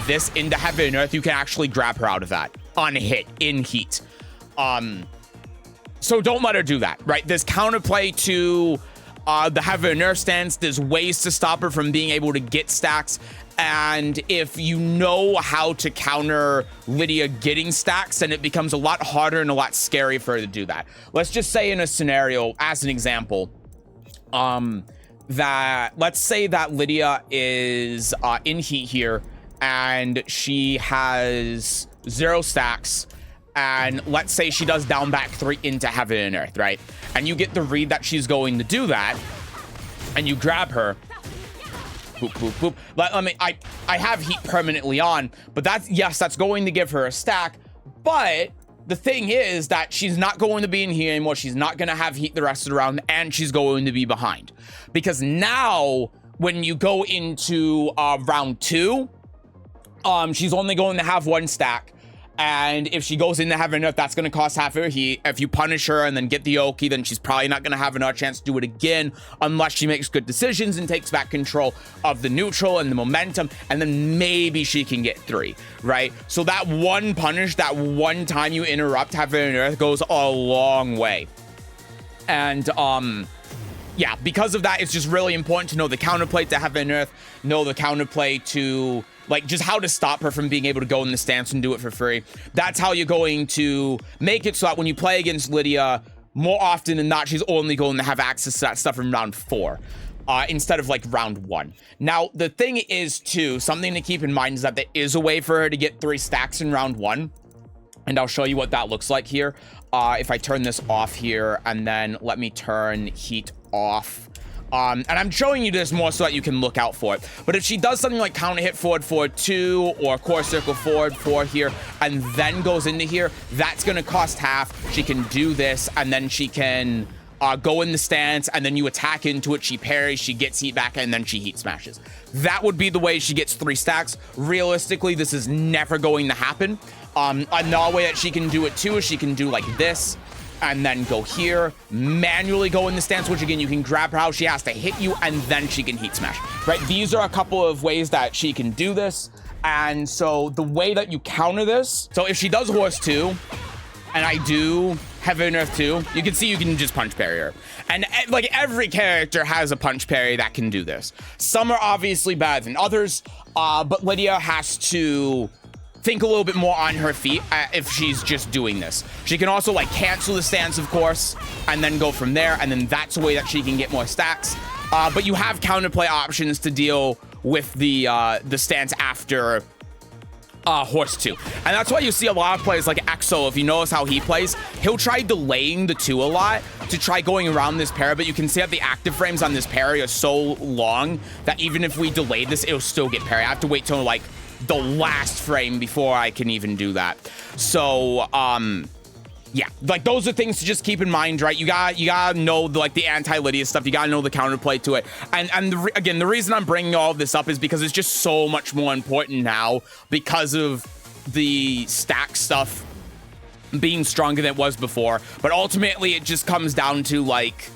this into heaven and earth, you can actually grab her out of that on hit in heat. So don't let her do that, right? There's counterplay to the heaven and earth stance. There's ways to stop her from being able to get stacks. And if you know how to counter Lidia getting stacks, then it becomes a lot harder and a lot scary for her to do that. Let's just say in a scenario, as an example, that let's say that Lidia is in heat here and she has 0 stacks, and let's say she does down back 3 into heaven and earth, right? And you get the read that she's going to do that, and you grab her. Boop, boop, boop. Let me, I have heat permanently on, but that's going to give her a stack. But the thing is that she's not going to be in here anymore. She's not going to have heat the rest of the round, and she's going to be behind. Because now, when you go into round 2, she's only going to have 1 stack. And if she goes into heaven and earth, that's going to cost half her heat. If you punish her and then get the Oki, then she's probably not going to have another chance to do it again unless she makes good decisions and takes back control of the neutral and the momentum, and then maybe she can get 3, right? So that one punish, that one time you interrupt heaven and earth goes a long way. And yeah, because of that, it's just really important to know the counterplay to heaven and earth, know the counterplay to like just how to stop her from being able to go in the stance and do it for free. That's how you're going to make it so that when you play against Lidia, more often than not, she's only going to have access to that stuff in round 4 instead of like round 1. Now, the thing is too, something to keep in mind is that there is a way for her to get 3 stacks in round 1. And I'll show you what that looks like here. If I turn this off here and then let me turn heat off. And I'm showing you this more so that you can look out for it. But if she does something like counter hit forward 2 or core circle forward 4 here and then goes into here, that's going to cost half. She can do this and then she can go in the stance and then you attack into it. She parries, she gets heat back, and then she heat smashes. That would be the way she gets 3 stacks. Realistically, this is never going to happen. Another way that she can do it too is she can do like this and then go here, manually go in the stance, which again, you can grab her how she has to hit you, and then she can heat smash, right? These are a couple of ways that she can do this. And so the way that you counter this, so if she does horse 2, and I do heaven and earth 2, you can see you can just punch parry her. And like every character has a punch parry that can do this. Some are obviously better than others, but Lidia has to think a little bit more on her feet if she's just doing this. She can also like cancel the stance, of course, and then go from there, and then that's a way that she can get more stacks. But you have counterplay options to deal with the stance after horse 2. And that's why you see a lot of players like Exo, if you notice how he plays, he'll try delaying the 2 a lot to try going around this parry, but you can see that the active frames on this parry are so long that even if we delay this, it'll still get parry. I have to wait till like the last frame before I can even do that. So yeah, like those are things to just keep in mind, right? You gotta know like the anti-Lidia stuff. You gotta know the counterplay to it. And again, the reason I'm bringing all of this up is because it's just so much more important now because of the stack stuff being stronger than it was before. But ultimately, it just comes down to like,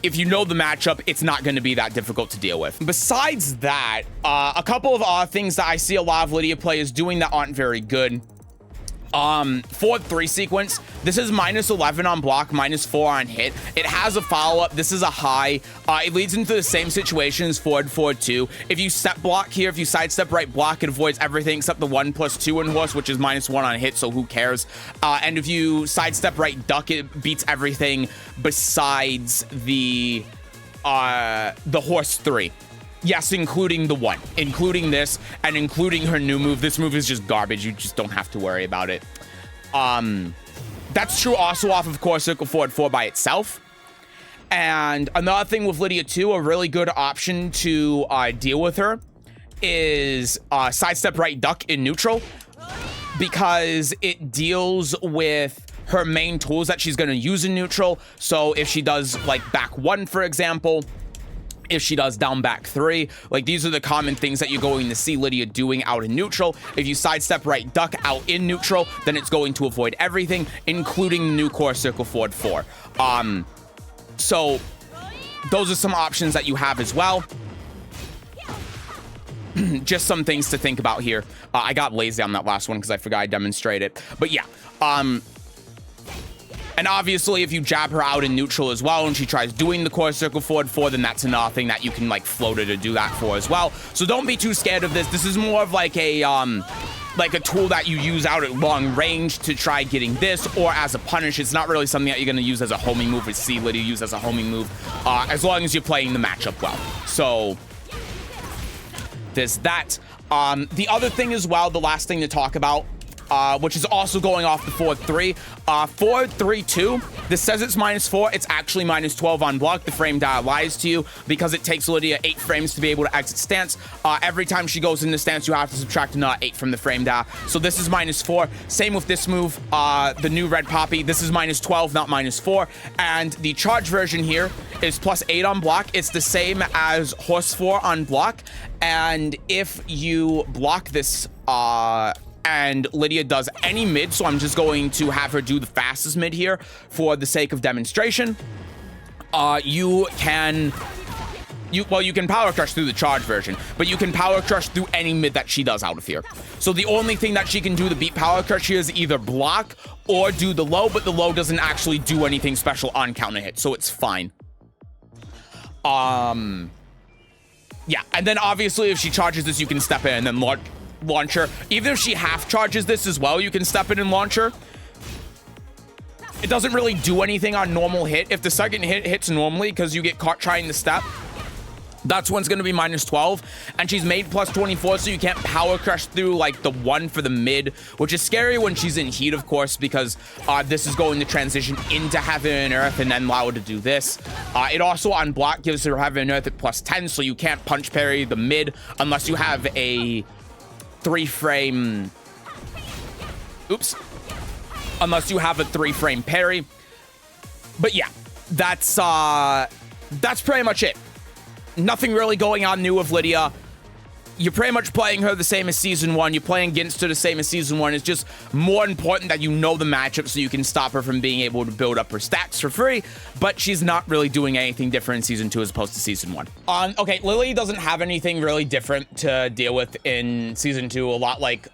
if you know the matchup, it's not going to be that difficult to deal with. Besides that, a couple of things that I see a lot of Lidia players doing that aren't very good. Forward 3 sequence. This is -11 on block, -4 on hit. It has a follow-up. This is a high. It leads into the same situation as forward 2. If you step block here, if you sidestep right block, it avoids everything except the 1+2 in horse, which is -1 on hit, so who cares? And if you sidestep right duck, it beats everything besides the horse 3. Yes, including the 1, including this, and including her new move. This move is just garbage. You just don't have to worry about it. That's true also off of course circle forward 4 by itself. And another thing with Lidia 2, a really good option to deal with her is sidestep right duck in neutral. because it deals with her main tools that she's going to use in neutral. So if she does like back 1, for example, if she does down back 3, like these are the common things that you're going to see Lidia doing out in neutral. If you sidestep right duck out in neutral, then it's going to avoid everything, including the new core circle forward 4. So those are some options that you have as well. Just some things to think about here. I got lazy on that last one because I forgot I demonstrated it. But yeah, and obviously, if you jab her out in neutral as well, and she tries doing the core circle forward 4, then that's another thing that you can like float her to do that for as well. So don't be too scared of this. This is more of like a tool that you use out at long range to try getting this, or as a punish. It's not really something that you're going to use as a homing move, or see Lidia use as a homing move, as long as you're playing the matchup well. So there's that. The other thing as well, the last thing to talk about, which is also going off the 4-3. 4-3-2, this says it's -4. It's actually -12 on block. The frame data lies to you because it takes Lidia 8 frames to be able to exit stance. Every time she goes into stance, you have to subtract another 8 from the frame data. So this is -4. Same with this move, the new red poppy. This is -12, not -4. And the charge version here is +8 on block. It's the same as horse 4 on block. And if you block this, and Lidia does any mid, so I'm just going to have her do the fastest mid here for the sake of demonstration. You can power crush through the charge version, but you can power crush through any mid that she does out of here. So the only thing that she can do to beat power crush here is either block or do the low, but the low doesn't actually do anything special on counter hit, so it's fine. Yeah, and then obviously if she charges this, you can step in and then launch her. Even if she half charges this as well, you can step in and launch her. It doesn't really do anything on normal hit. If the second hit hits normally because you get caught trying to step, that's when it's going to be -12, and she's made +24, so you can't power crush through like the 1 for the mid, which is scary when she's in heat, of course, because this is going to transition into Heaven and Earth and then allow her to do this. It also on block gives her Heaven and Earth at +10, so you can't punch parry the mid unless you have a 3-frame. Oops. Unless you have a 3-frame parry. But yeah, that's pretty much it. Nothing really going on new with Lidia. You're pretty much playing her the same as Season 1. You're playing against her the same as Season 1. It's just more important that you know the matchup so you can stop her from being able to build up her stacks for free. But she's not really doing anything different in Season 2 as opposed to Season 1. Okay, Lili doesn't have anything really different to deal with in Season 2. A lot like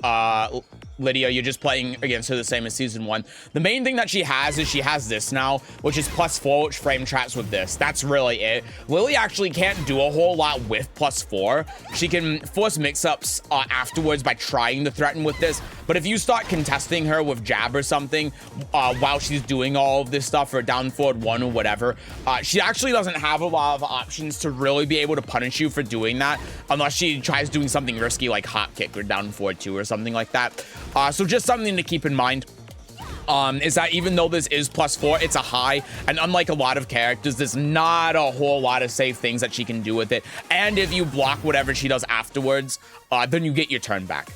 Lidia, you're just playing against her the same as Season 1. The main thing that she has is she has this now, which is +4, which frame traps with this. That's really it. Lili actually can't do a whole lot with +4. She can force mix-ups afterwards by trying to threaten with this, but if you start contesting her with jab or something while she's doing all of this stuff, or down forward 1 or whatever, she actually doesn't have a lot of options to really be able to punish you for doing that, unless she tries doing something risky like hop kick or down forward 2 or something like that. So just something to keep in mind is that even though this is +4, it's a high, and unlike a lot of characters, there's not a whole lot of safe things that she can do with it. And if you block whatever she does afterwards, then you get your turn back.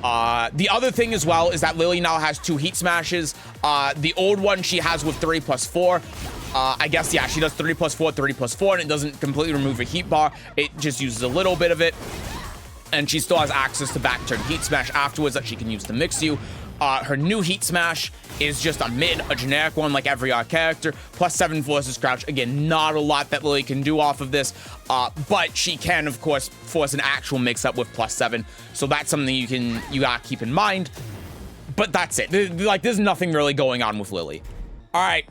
The other thing as well is that Lili now has 2 heat smashes. The old one she has with 3+4. I guess, yeah, she does 3+4, 3+4, and it doesn't completely remove her heat bar. It just uses a little bit of it. And she still has access to back turn heat smash afterwards that she can use to mix you. Her new heat smash is just a mid, a generic one like every other character. +7 forces crouch. Again, not a lot that Lili can do off of this, but she can, of course, force an actual mix-up with +7. So that's something you gotta keep in mind. But that's it. There's nothing really going on with Lili. All right,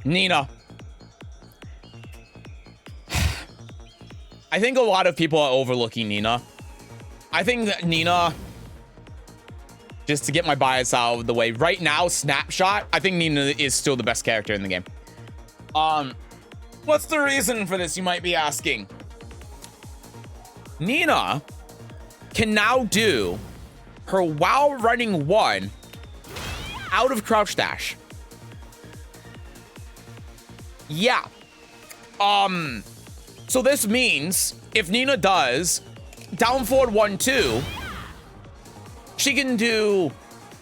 Nina. I think a lot of people are overlooking Nina. I think that Nina, just to get my bias out of the way, right now, snapshot, I think Nina is still the best character in the game. What's the reason for this, you might be asking? Nina can now do her while running 1 out of crouch dash. Yeah. So this means if Nina does down forward 1-2, she can do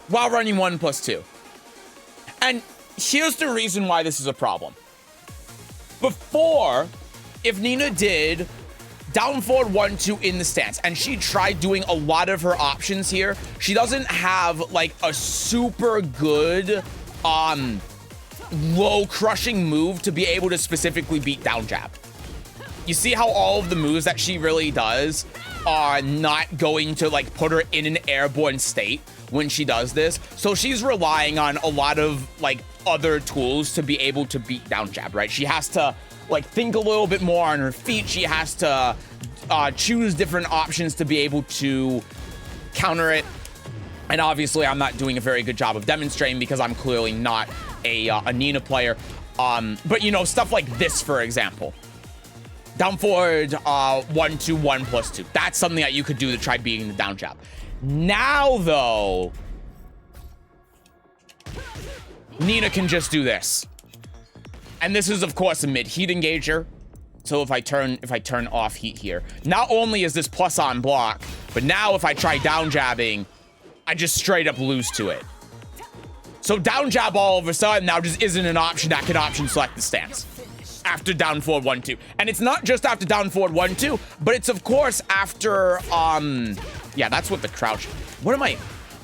while running 1+2. And here's the reason why this is a problem. Before, if Nina did down forward 1-2 in the stance, and she tried doing a lot of her options here, she doesn't have like a super good low crushing move to be able to specifically beat down jab. You see how all of the moves that she really does are not going to like put her in an airborne state when she does this. So she's relying on a lot of like other tools to be able to beat down jab, right? She has to like think a little bit more on her feet. She has to choose different options to be able to counter it. And obviously I'm not doing a very good job of demonstrating because I'm clearly not a Nina player. But you know, stuff like this, for example, down forward 1-2, 1+2. That's something that you could do to try beating the down jab. Now though, Nina can just do this. And this is of course a mid heat engager. So if I turn off heat here, not only is this plus on block, but now if I try down jabbing, I just straight up lose to it. So down jab all of a sudden now just isn't an option that can option select the stance after down forward 1-2. And it's not just after down forward 1-2, but it's of course after yeah, that's what the crouch. What am I?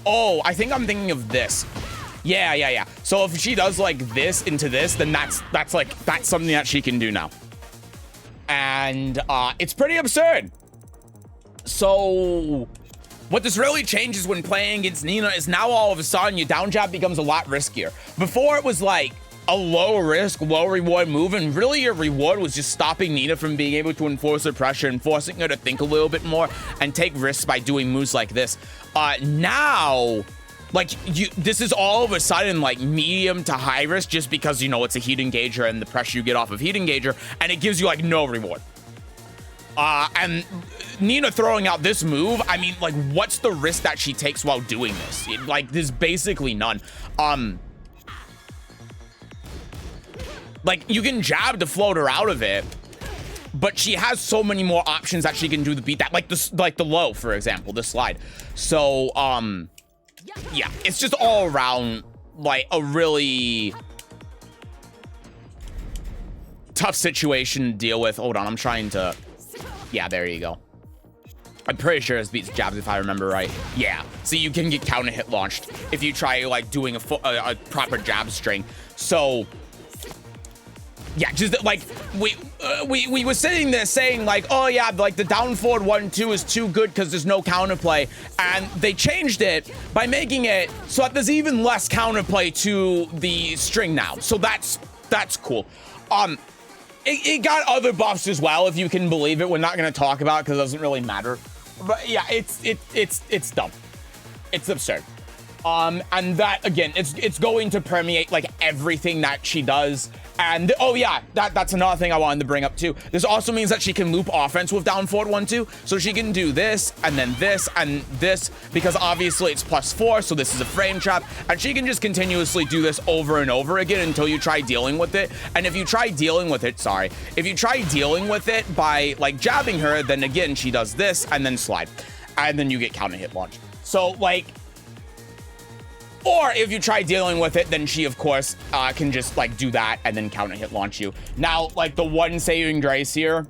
Oh, I think I'm thinking of this. Yeah. So if she does like this into this, then that's something that she can do now. And it's pretty absurd. So what this really changes when playing against Nina is now all of a sudden your down jab becomes a lot riskier. Before it was like a low risk, low reward move, and really your reward was just stopping Nina from being able to enforce her pressure and forcing her to think a little bit more and take risks by doing moves like this. Now, like this is all of a sudden like medium to high risk just because, you know, it's a heat engager and the pressure you get off of heat engager, and it gives you like no reward. And Nina throwing out this move, I mean, like, what's the risk that she takes while doing this? Like, there's basically none. Like, you can jab to float her out of it, but she has so many more options that she can do to beat that, like the low, for example, the slide. So, yeah, it's just all around like a really tough situation to deal with. Hold on, I'm trying to. Yeah, there you go. I'm pretty sure this beats jabs if I remember right. Yeah, so you can get counter hit launched if you try like doing a proper jab string. So yeah, just like we were sitting there saying like, oh yeah, like the down forward 1-2 is too good because there's no counterplay, and they changed it by making it so that there's even less counterplay to the string now. So that's cool. It got other buffs as well, if you can believe it. We're not going to talk about it because it doesn't really matter. But yeah, it's dumb. It's absurd. And that again, it's going to permeate like everything that she does. And oh yeah, that's another thing I wanted to bring up too. This also means that she can loop offense with down forward 1-2. So she can do this and then this and this, because obviously it's +4. So this is a frame trap, and she can just continuously do this over and over again until you try dealing with it. And if you try dealing with it, if you try dealing with it by like jabbing her, then again, she does this and then slide, and then you get counter hit launch. So like, or if you try dealing with it, then she, of course, can just, like, do that and then counter hit launch you. Now, like, the one saving grace here,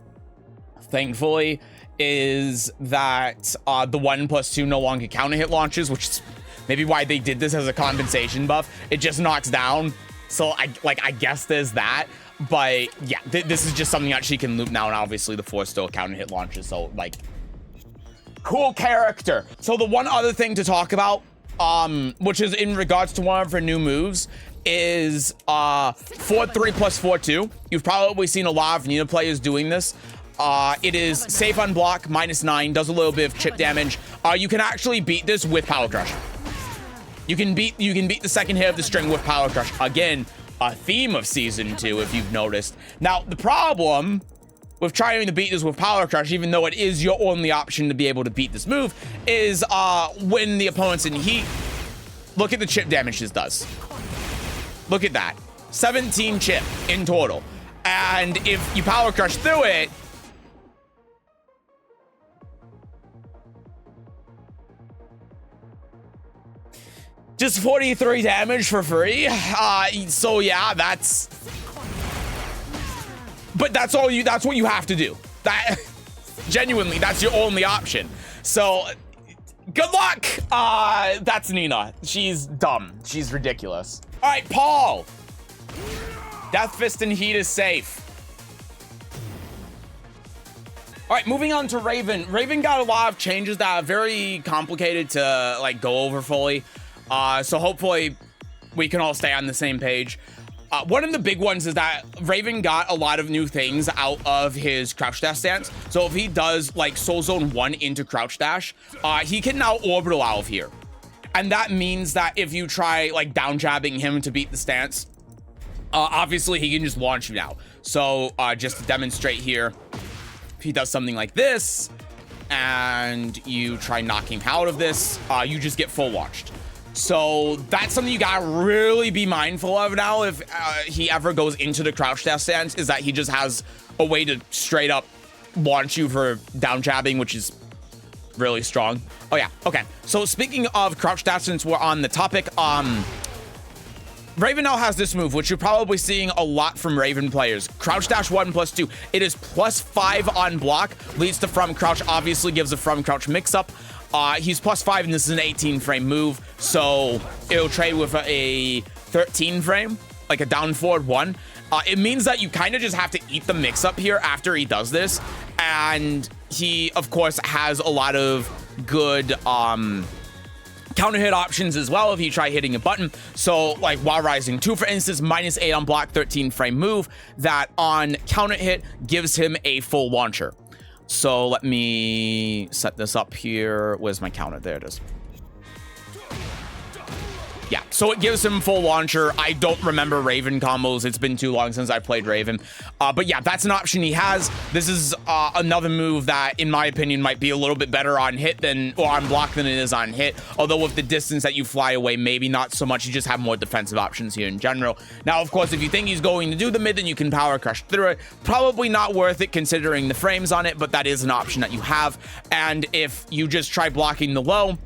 thankfully, is that the 1+2 no longer counter hit launches, which is maybe why they did this as a compensation buff. It just knocks down. So, I guess there's that. But, yeah, this is just something that she can loop now, and obviously the 4 still counter hit launches. So, like, cool character. So, the one other thing to talk about, which is in regards to one of her new moves, is 4-3 plus 4-2. You've probably seen a lot of Nina players doing this. It is safe on block, -9, does a little bit of chip damage. You can actually beat this with Power Crush. You can beat the second hit of the string with Power Crush. Again, a theme of season 2, if you've noticed. Now, the problem with trying to beat this with Power Crush, even though it is your only option to be able to beat this move, is when the opponent's in heat. Look at the chip damage this does. Look at that. 17 chip in total. And if you Power Crush through it, Just 43 damage for free. So yeah, that's... But that's all you, that's what you have to do. That, genuinely, that's your only option. So, good luck. That's Nina. She's dumb. She's ridiculous. All right, Paul. Death Fist and Heat is safe. All right, moving on to Raven. Raven got a lot of changes that are very complicated to like go over fully. So hopefully we can all stay on the same page. One of the big ones is that Raven got a lot of new things out of his crouch dash stance. So if he does like Soul Zone 1 into crouch dash, he can now orbital out of here. And that means that if you try like down jabbing him to beat the stance, obviously he can just launch you now. So just to demonstrate here, if he does something like this and you try knocking him out of this, you just get full launched. So that's something you gotta really be mindful of now if he ever goes into the crouch dash stance, is that he just has a way to straight up launch you for down jabbing, which is really strong. Oh yeah, okay. So speaking of crouch dash, since we're on the topic, Raven now has this move, which you're probably seeing a lot from Raven players. Crouch dash 1+2. It is +5 on block, leads to from crouch, obviously gives a from crouch mix up. He's +5 and this is an 18 frame move, so it'll trade with a 13 frame, like a down forward 1. It means that you kind of just have to eat the mix up here after he does this, and he of course has a lot of good counter hit options as well if you try hitting a button. So like while rising 2, for instance, -8 on block, 13 frame move that on counter hit gives him a full launcher. So let me set this up here. Where's my counter? There it is. Yeah, so it gives him full launcher. I don't remember Raven combos. It's been too long since I played Raven. But yeah, that's an option he has. This is another move that, in my opinion, might be a little bit better on hit than, or on block than it is on hit. Although with the distance that you fly away, maybe not so much. You just have more defensive options here in general. Now, of course, if you think he's going to do the mid, then you can power crush through it. Probably not worth it considering the frames on it, but that is an option that you have. And if you just try blocking the low,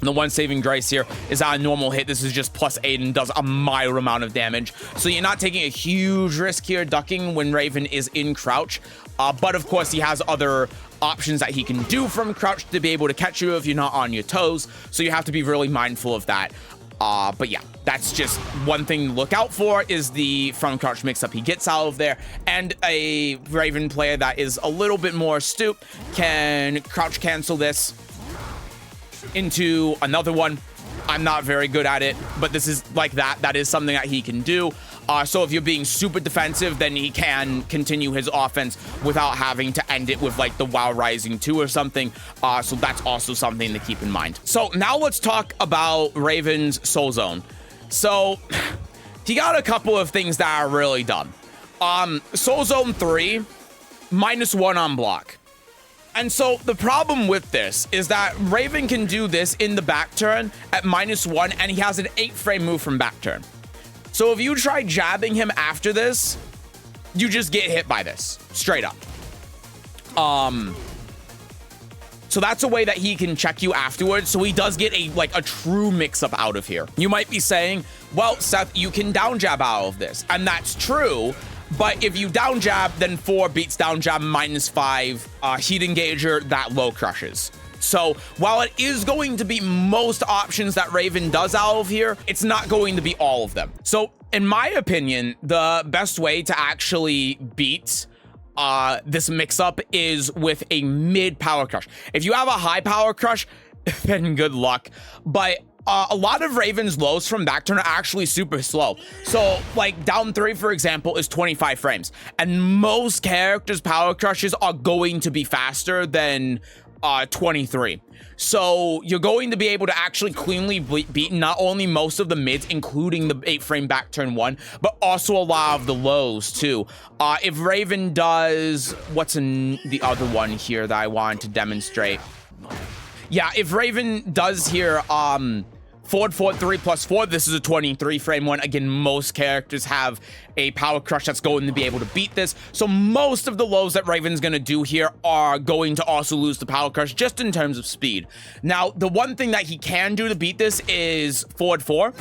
the one saving grace here is that a normal hit, this is just +8 and does a mild amount of damage. So you're not taking a huge risk here ducking when Raven is in crouch. But of course, he has other options that he can do from crouch to be able to catch you if you're not on your toes. So you have to be really mindful of that. But yeah, that's just one thing to look out for, is the from crouch mix up he gets out of there. And a Raven player that is a little bit more astute can crouch cancel this into another one. I'm not very good at it, but this is like that is something that he can do. So if you're being super defensive, then he can continue his offense without having to end it with like the WoW Rising 2 or something. So that's also something to keep in mind. So now let's talk about Raven's Soul Zone. So he got a couple of things that are really dumb. Soul Zone 3, -1 on block. And so the problem with this is that Raven can do this in the back turn at -1, and he has an 8 frame move from back turn. So if you try jabbing him after this, you just get hit by this straight up. So that's a way that he can check you afterwards. So he does get a true mix up out of here. You might be saying, well, Seth, you can down jab out of this. And that's true. But if you down jab, then 4 beats down jab -5, heat engager, that low crushes. So while it is going to be most options that Raven does out of here, it's not going to be all of them. So in my opinion, the best way to actually beat this mix-up is with a mid power crush. If you have a high power crush, then good luck. But a lot of Raven's lows from back turn are actually super slow. So like down 3, for example, is 25 frames. And most characters' power crushes are going to be faster than 23. So you're going to be able to actually cleanly beat not only most of the mids, including the 8 frame back turn 1, but also a lot of the lows too. If Raven does, what's in the other one here that I wanted to demonstrate? Yeah, if Raven does here, forward 4-3 plus 4. This is a 23 frame one. Again, most characters have a power crush that's going to be able to beat this. So most of the lows that Raven's going to do here are going to also lose the power crush just in terms of speed. Now, the one thing that he can do to beat this is forward 4,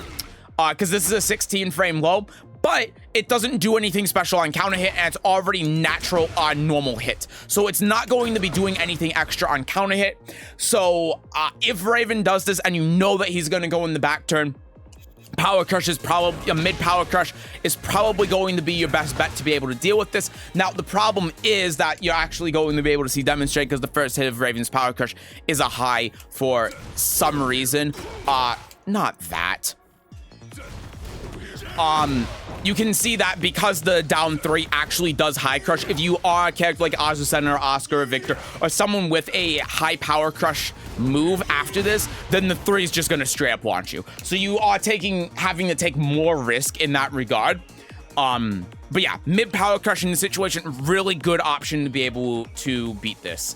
because this is a 16 frame low, but it doesn't do anything special on counter hit, and it's already natural on normal hit. So it's not going to be doing anything extra on counter hit. So if Raven does this and you know that he's going to go in the back turn, power crush is probably a mid power crush is probably going to be your best bet to be able to deal with this. Now, the problem is that you're actually going to be able to see demonstrate because the first hit of Raven's power crush is a high for some reason. Not that. You can see that because the down 3 actually does high crush. If you are a character like Azucena or Oscar or Victor or someone with a high power crush move after this, then the 3 is just going to straight up launch you. So you are having to take more risk in that regard. But yeah, mid power crush in the situation, really good option to be able to beat this.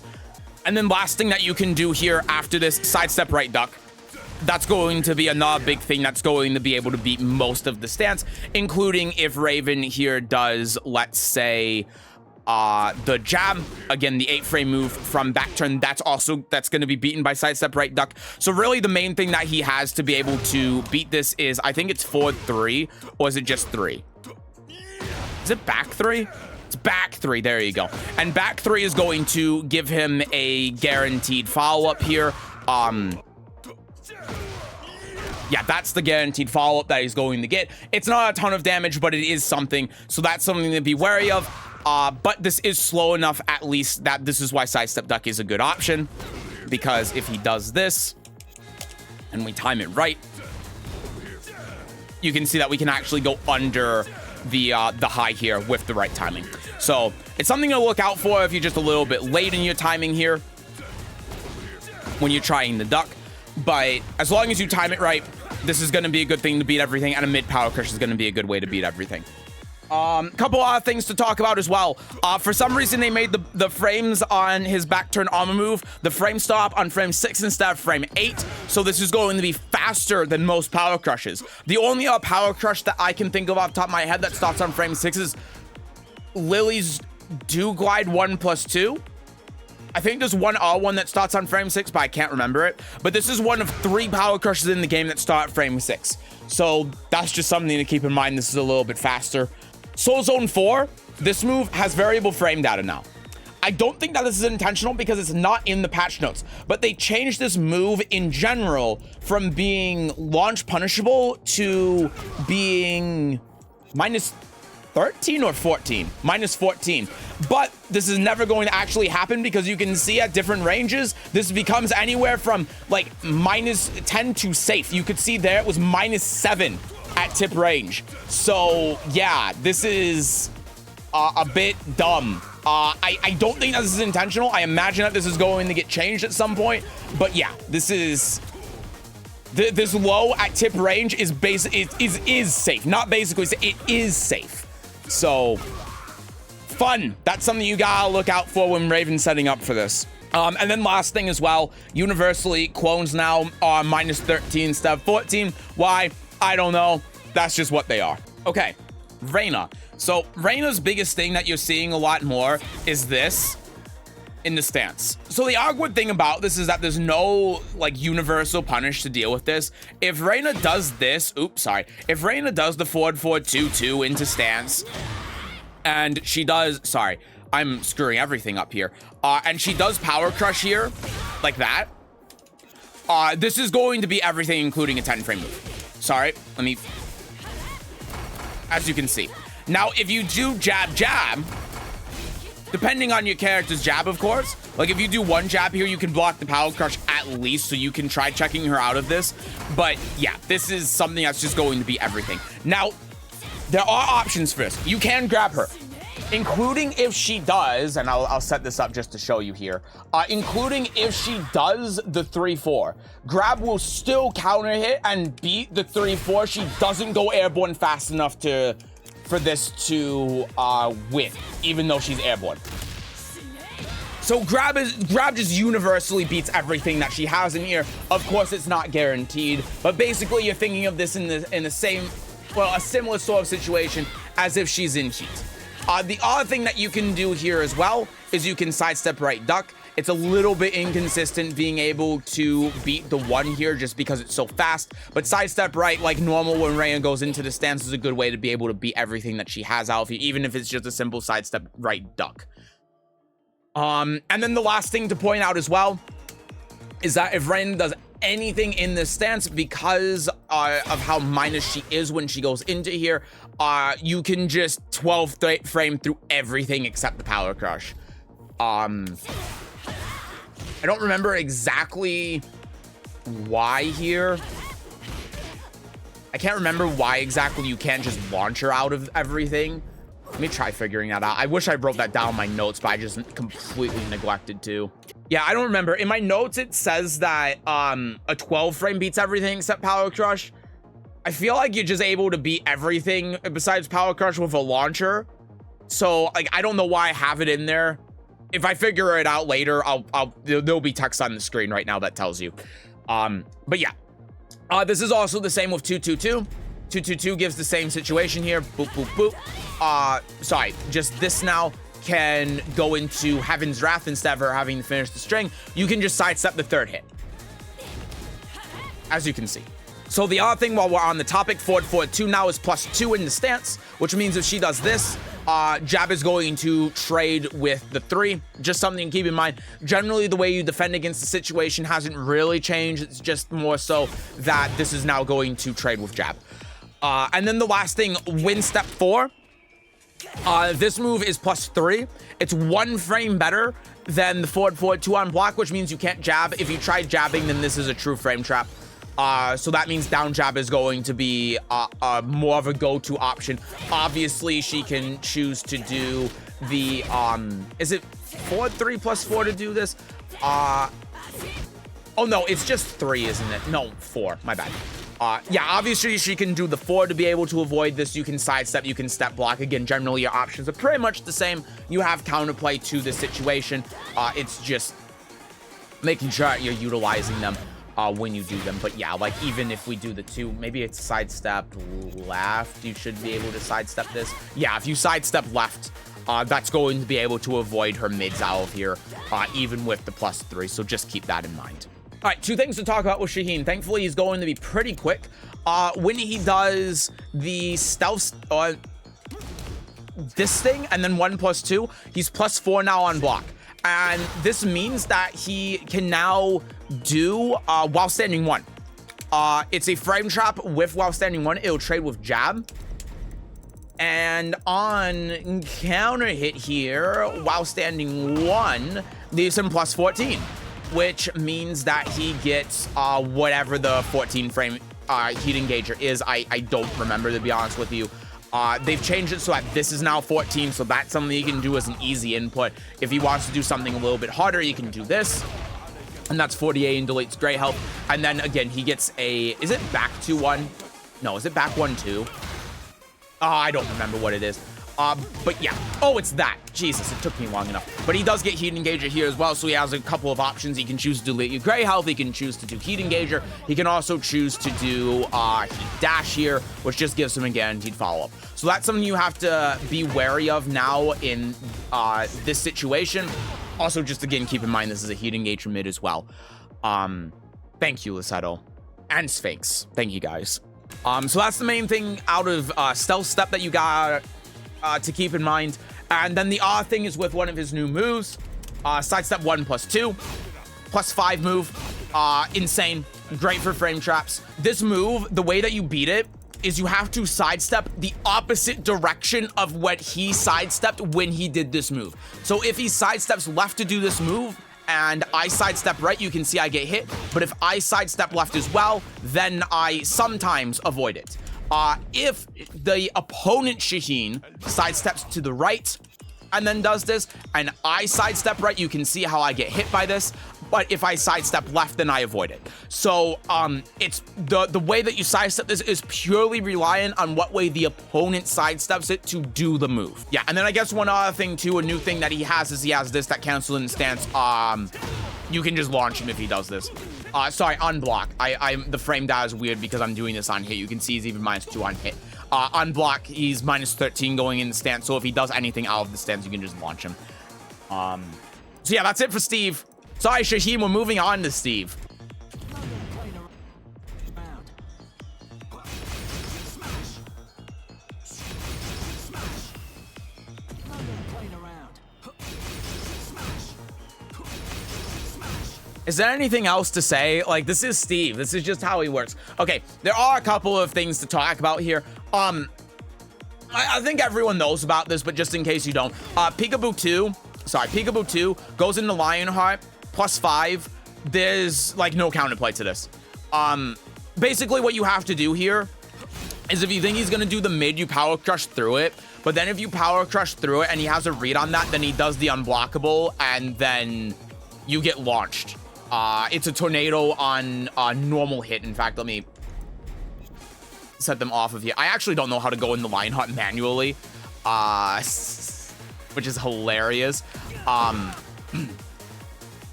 And then last thing that you can do here after this, sidestep right duck. That's going to be another big thing that's going to be able to beat most of the stance, including if Raven here does, let's say, the jab. Again, the 8 frame move from back turn, that's going to be beaten by sidestep right duck. So really the main thing that he has to be able to beat this is, I think it's forward 3, or is it just 3? Is it back 3? It's back 3, there you go. And back 3 is going to give him a guaranteed follow-up here. Yeah, that's the guaranteed follow-up that he's going to get. It's not a ton of damage, but it is something. So that's something to be wary of. But this is slow enough, at least, that this is why sidestep duck is a good option. Because if he does this, and we time it right, you can see that we can actually go under the high here with the right timing. So it's something to look out for if you're just a little bit late in your timing here when you're trying the duck. But as long as you time it right, this is going to be a good thing to beat everything, and a mid power crush is going to be a good way to beat everything. Couple other things to talk about as well. For some reason, they made the frames on his back turn armor move, the frame stop on frame 6 instead of frame 8. So this is going to be faster than most power crushes. The only power crush that I can think of off the top of my head that starts on frame 6 is Lili's Do Glide 1+2. I think there's one R1 that starts on frame 6, but I can't remember it. But this is one of 3 power crushes in the game that start at frame 6. So that's just something to keep in mind. This is a little bit faster. Soul Zone 4, this move has variable frame data now. I don't think that this is intentional because it's not in the patch notes, but they changed this move in general from being launch punishable to being minus 13 or 14, minus 14. But this is never going to actually happen because you can see at different ranges, this becomes anywhere from like minus 10 to safe. You could see there it was minus 7 at tip range. So yeah, this is a bit dumb. I don't think that this is intentional. I imagine that this is going to get changed at some point, but yeah, this is this low at tip range is safe. Not basically, it is safe. So fun. That's something you gotta look out for when Raven's setting up for this. And then last thing as well, universally clones now are minus 13 instead of 14. Why? I don't know. That's just what they are. Okay, Reina. So Reina's biggest thing that you're seeing a lot more is this in the stance. So the awkward thing about this is that there's no like universal punish to deal with this. If Reina does this, if Reina does the forward 4-2-2 into stance, and she does, I'm screwing everything up here, and she does power crush here, like that, this is going to be everything, including a 10 frame move. Let me, as you can see. Now, if you do jab, depending on your character's jab, of course, like if you do one jab here, you can block the power crush at least, so you can try checking her out of this. But yeah, this is something that's just going to be everything. Now, there are options for this. You can grab her, including if she does, and I'll set this up just to show you here, including if she does the 3-4. Grab will still counter hit and beat the 3-4. She doesn't go airborne fast enough for this to win, even though she's airborne. So grab just universally beats everything that she has in here. Of course, it's not guaranteed, but basically you're thinking of this in the same, well, a similar sort of situation as if she's in heat. The other thing that you can do here as well is you can sidestep right duck. It's a little bit inconsistent being able to beat the one here just because it's so fast, but sidestep right like normal when Reina goes into the stance is a good way to be able to beat everything that she has out of you, even if it's just a simple sidestep right duck. And then the last thing to point out as well is that if Reina does anything in this stance, because of how minus she is when she goes into here, you can just 12 frame through everything except the power crush. I don't remember exactly why here. I can't remember why exactly you can't just launch her out of everything. Let me try figuring that out. I wish I wrote that down in my notes, but I just completely neglected to. Yeah, I don't remember. In my notes, it says that a 12 frame beats everything except Power Crush. I feel like you're just able to beat everything besides Power Crush with a launcher. So, like, I don't know why I have it in there. If I figure it out later, there'll be text on the screen right now that tells you. But yeah, this is also the same with 222. 222 gives the same situation here. Boop, boop, boop. Sorry, just this now can go into Heaven's Wrath instead of her having to finish the string. You can just sidestep the third hit, as you can see. So the other thing while we're on the topic, forward 2 now is +2 in the stance, which means if she does this, jab is going to trade with the 3. Just something to keep in mind. Generally, the way you defend against the situation hasn't really changed. It's just more so that this is now going to trade with jab. And then the last thing, win step 4. This move is +3. It's 1 frame better than the forward 2 on block, which means you can't jab. If you try jabbing, then this is a true frame trap. So that means down jab is going to be more of a go-to option. Obviously, she can choose to do the, is it forward 3 +4 to do this? Oh no, it's just 3, isn't it? No, 4, my bad. Yeah, obviously she can do the 4 to be able to avoid this. You can sidestep, you can step block. Again, generally your options are pretty much the same. You have counterplay to this situation. It's just making sure you're utilizing them when you do them. But yeah, like even if we do the 2, maybe it's sidestep left, you should be able to sidestep this. Yeah, if you sidestep left, that's going to be able to avoid her mids out of here, even with the +3. So just keep that in mind. All right, 2 things to talk about with Shaheen. Thankfully, he's going to be pretty quick. When he does the stealth, this thing, and then 1 +2, he's +4 now on block. And this means that he can now do while standing 1. It's a frame trap with while standing 1. It'll trade with jab. And on counter hit here, while standing 1, leaves him +14. Which means that he gets whatever the 14 frame heat engager is. I don't remember, to be honest with you. They've changed it so that this is now 14, so that's something you can do as an easy input. If he wants to do something a little bit harder, you can do this. And that's 48 and deletes gray health. And then again, he gets a, is it back 2-1? No, is it back 1-2? I don't remember what it is. But yeah. Oh, it's that. Jesus, it took me long enough. But he does get heat engager here as well, so he has a couple of options. He can choose to delete your gray health. He can choose to do heat engager. He can also choose to do heat dash here, which just gives him a guaranteed follow-up. So that's something you have to be wary of now in this situation. Also, just again, keep in mind this is a heat engager mid as well. Thank you, Lisetto. And Sphinx. Thank you, guys. So that's the main thing out of stealth step that you got to keep in mind. And then the other thing is with one of his new moves, sidestep 1 +2, +5 move, insane, great for frame traps. This move, the way that you beat it is you have to sidestep the opposite direction of what he sidestepped when he did this move. So if he sidesteps left to do this move and I sidestep right, you can see I get hit. But if I sidestep left as well, then I sometimes avoid it. If the opponent Shaheen sidesteps to the right and then does this, and I sidestep right, you can see how I get hit by this. but if I sidestep left, then I avoid it. So it's the way that you sidestep this is purely reliant on what way the opponent sidesteps it to do the move. Yeah, and then I guess one other thing too, a new thing that he has is he has this that cancels in stance. You can just launch him if he does this. Sorry, unblock. The frame data is weird because I'm doing this on hit. You can see he's even -2 on hit. Unblock, he's -13 going in the stance. So if he does anything out of the stance, you can just launch him. So yeah, that's it for Steve. Sorry, Shaheen, we're moving on to Steve. Is there anything else to say? Like, this is Steve. This is just how he works. Okay, there are a couple of things to talk about here. I think everyone knows about this, but just in case you don't. Peekaboo 2 goes into Lionheart, +5. There's, like, no counterplay to this. Basically, what you have to do here is if you think he's gonna do the mid, you power crush through it. But then if you power crush through it and he has a read on that, then he does the unblockable, and then you get launched. It's a tornado on normal hit. In fact, let me set them off of here. I actually don't know how to go in the Lionheart manually, which is hilarious. But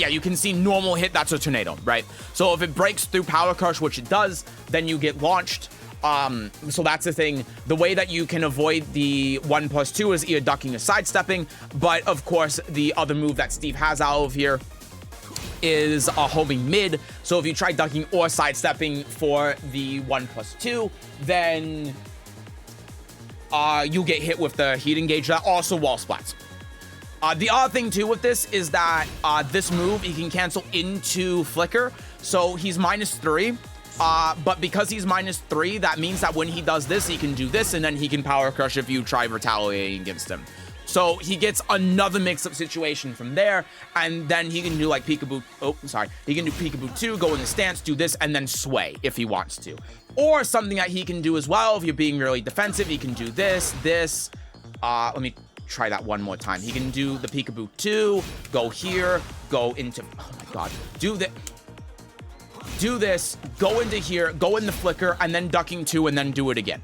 yeah, you can see normal hit, that's a tornado, right? So if it breaks through power crush, which it does, then you get launched. So that's the thing. The way that you can avoid the 1+2 is either ducking or sidestepping. But of course, the other move that Steve has out of here is homing mid. So if you try ducking or sidestepping for the 1+2, then you get hit with the heat engage that also wall splats. The other thing too with this is that this move, he can cancel into flicker. So he's -3. But because he's -3, that means that when he does this, he can do this, and then he can power crush if you try retaliating against him. So he gets another mix-up situation from there, and then he can do like peekaboo. Oh, sorry. He can do peekaboo 2, go in the stance, do this, and then sway if he wants to. Or something that he can do as well, if you're being really defensive, he can do this. Let me try that one more time. He can do the peekaboo 2, go here, go into, oh my God, do this, go into here, go in the flicker, and then ducking 2, and then do it again.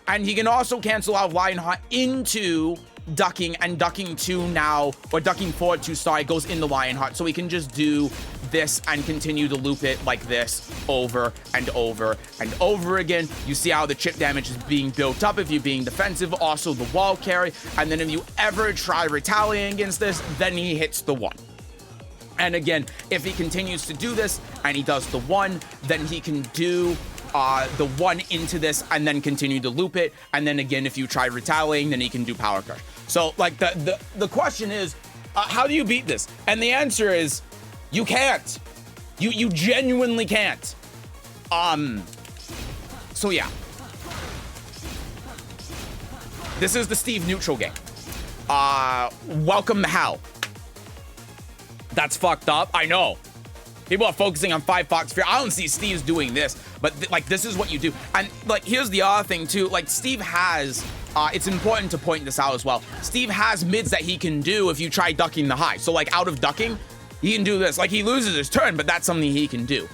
And he can also cancel out Lionheart into ducking, and ducking 2 now, or ducking forward 2, sorry, goes into Lionheart. So he can just do this and continue to loop it like this over and over and over again. You see how the chip damage is being built up if you're being defensive, also the wall carry. And then if you ever try retaliating against this, then he hits the 1. And again, if he continues to do this and he does the 1, then he can do the 1 into this and then continue to loop it. And then again, if you try retaliating, then he can do power crush. So like the question is, how do you beat this? And the answer is, you can't. You genuinely can't. So yeah. This is the Steve neutral game. Welcome to hell. That's fucked up. I know. People are focusing on 5 Fox Fear. I don't see Steve's doing this, but like this is what you do. And like here's the other thing too. Like Steve has, it's important to point this out as well. Steve has mids that he can do if you try ducking the high. So like out of ducking, he can do this. Like he loses his turn, but that's something he can do.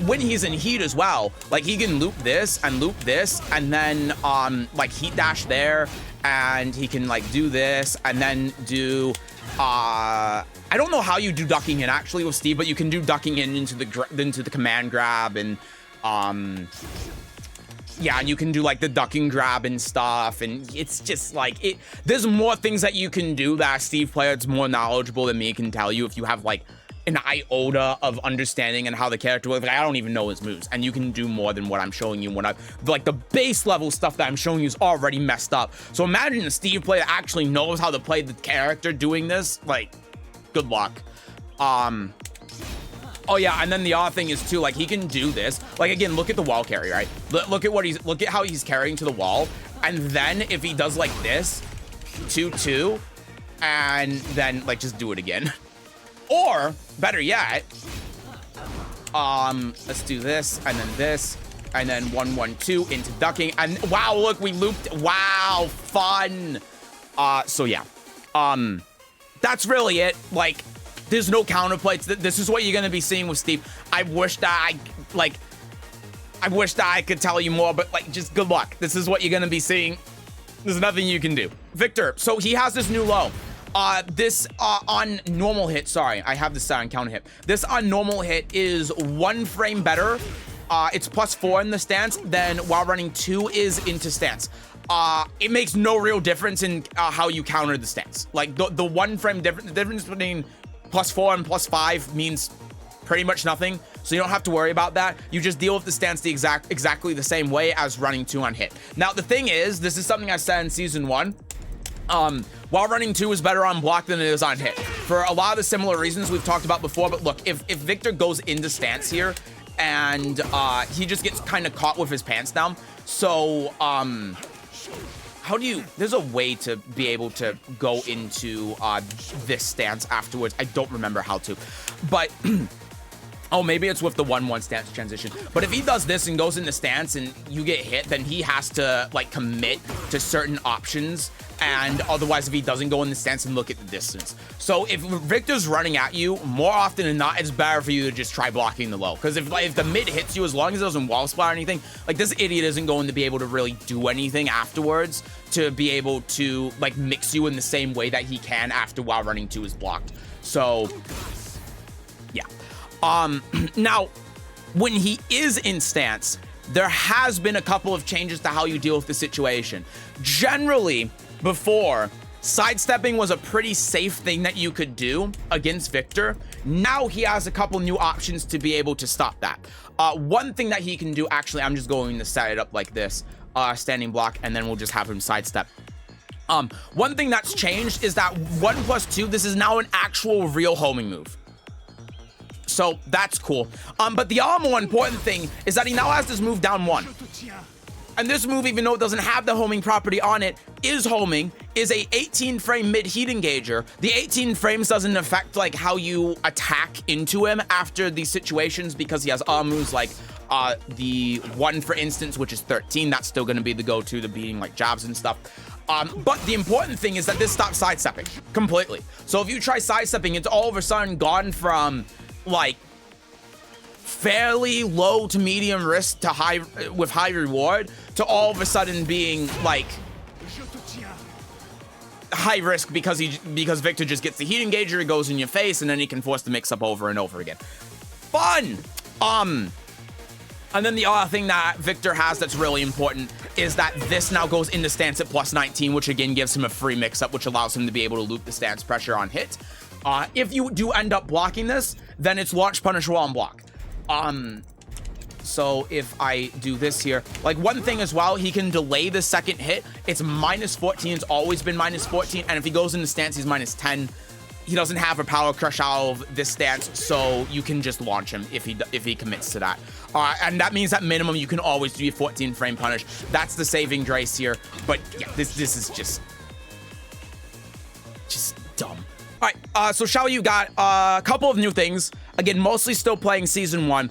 When he's in heat as well, like he can loop this, and then like heat dash there, and he can like do this, and then do. I don't know how you do ducking in actually with Steve, but you can do ducking in into the command grab, and yeah, and you can do like the ducking grab and stuff, and it's just like it. There's more things that you can do that a Steve player that's more knowledgeable than me can tell you if you have like an iota of understanding and how the character works. Like, I don't even know his moves, and you can do more than what I'm showing you. When I like the base level stuff that I'm showing you is already messed up. So imagine a Steve player actually knows how to play the character doing this. Like, good luck. Oh yeah, and then the other thing is too, like he can do this. Like again, look at the wall carry, right? Look at how he's carrying to the wall, and then if he does like this, 2-2, and then like just do it again. Or, better yet, let's do this, and then 1-1-2 into ducking, and wow, look, we looped, wow, fun. So yeah, that's really it. Like, there's no counterplates. This is what you're going to be seeing with Steve. I wish that I could tell you more, but like, just good luck. This is what you're going to be seeing. There's nothing you can do. Victor, so he has this new low. This on normal hit, sorry, I have this on counter hit. This on normal hit is 1 frame better. It's +4 in the stance, then while running 2 is into stance. It makes no real difference in how you counter the stance. Like the 1 frame difference, the difference between +4 and +5 means pretty much nothing. So you don't have to worry about that. You just deal with the stance exactly the same way as running 2 on hit. Now the thing is, this is something I said in season 1. While running 2 is better on block than it is on hit. For a lot of the similar reasons we've talked about before, but look, if Victor goes into stance here and he just gets kind of caught with his pants down. So how do you, there's a way to be able to go into this stance afterwards. I don't remember how to, but oh, maybe it's with the 1-1 stance transition. But if he does this and goes into stance and you get hit, then he has to like commit to certain options. And otherwise, if he doesn't go in the stance and look at the distance. So if Victor's running at you, more often than not, it's better for you to just try blocking the low. Because if the mid hits you, as long as it doesn't wall splat or anything, like this idiot isn't going to be able to really do anything afterwards to be able to like mix you in the same way that he can after while running 2 is blocked. So yeah. Now, when he is in stance, there has been a couple of changes to how you deal with the situation. Generally, before, sidestepping was a pretty safe thing that you could do against Victor. Now he has a couple new options to be able to stop that. One thing that he can do, actually, I'm just going to set it up like this, standing block, and then we'll just have him sidestep. One thing that's changed is that 1+2, this is now an actual real homing move. So that's cool. But the other more important thing is that he now has this move down 1. And this move, even though it doesn't have the homing property on it, is homing, is a 18 frame mid heat engager. The 18 frames doesn't affect like how you attack into him after these situations because he has other moves like the 1, for instance, which is 13. That's still going to be the go-to, the beating like jabs and stuff. But the important thing is that this stops sidestepping completely. So if you try sidestepping, it's all of a sudden gone from like fairly low to medium risk to high with high reward to all of a sudden being like high risk because Victor just gets the heat engager, it goes in your face, and then he can force the mix up over and over again. Fun. And then the other thing that Victor has that's really important is that this now goes into stance at +19, which again gives him a free mix-up, which allows him to be able to loop the stance pressure on hit. If you do end up blocking this, then it's launch punish while on block. So if I do this here, like one thing as well, he can delay the second hit. It's -14. It's always been -14. And if he goes into stance, he's -10. He doesn't have a power crush out of this stance, so you can just launch him if he commits to that. And that means at minimum you can always do your 14 frame punish. That's the saving grace here. But yeah, this is just dumb. All right, so Xiaoyu got a couple of new things. Again, mostly still playing season 1.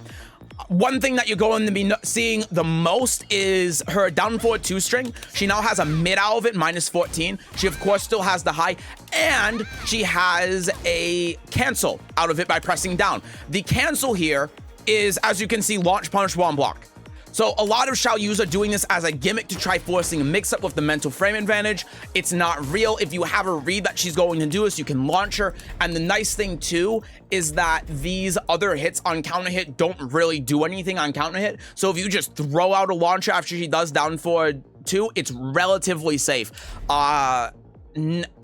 One thing that you're going to be seeing the most is her down forward 2 string. She now has a mid out of it, -14. She, of course, still has the high, and she has a cancel out of it by pressing down. The cancel here is, as you can see, launch punish while on block. So a lot of Xiaoyus are doing this as a gimmick to try forcing a mix-up with the mental frame advantage. It's not real. If you have a read that she's going to do this, you can launch her. And the nice thing, too, is that these other hits on counter hit don't really do anything on counter hit. So if you just throw out a launcher after she does down forward 2, it's relatively safe.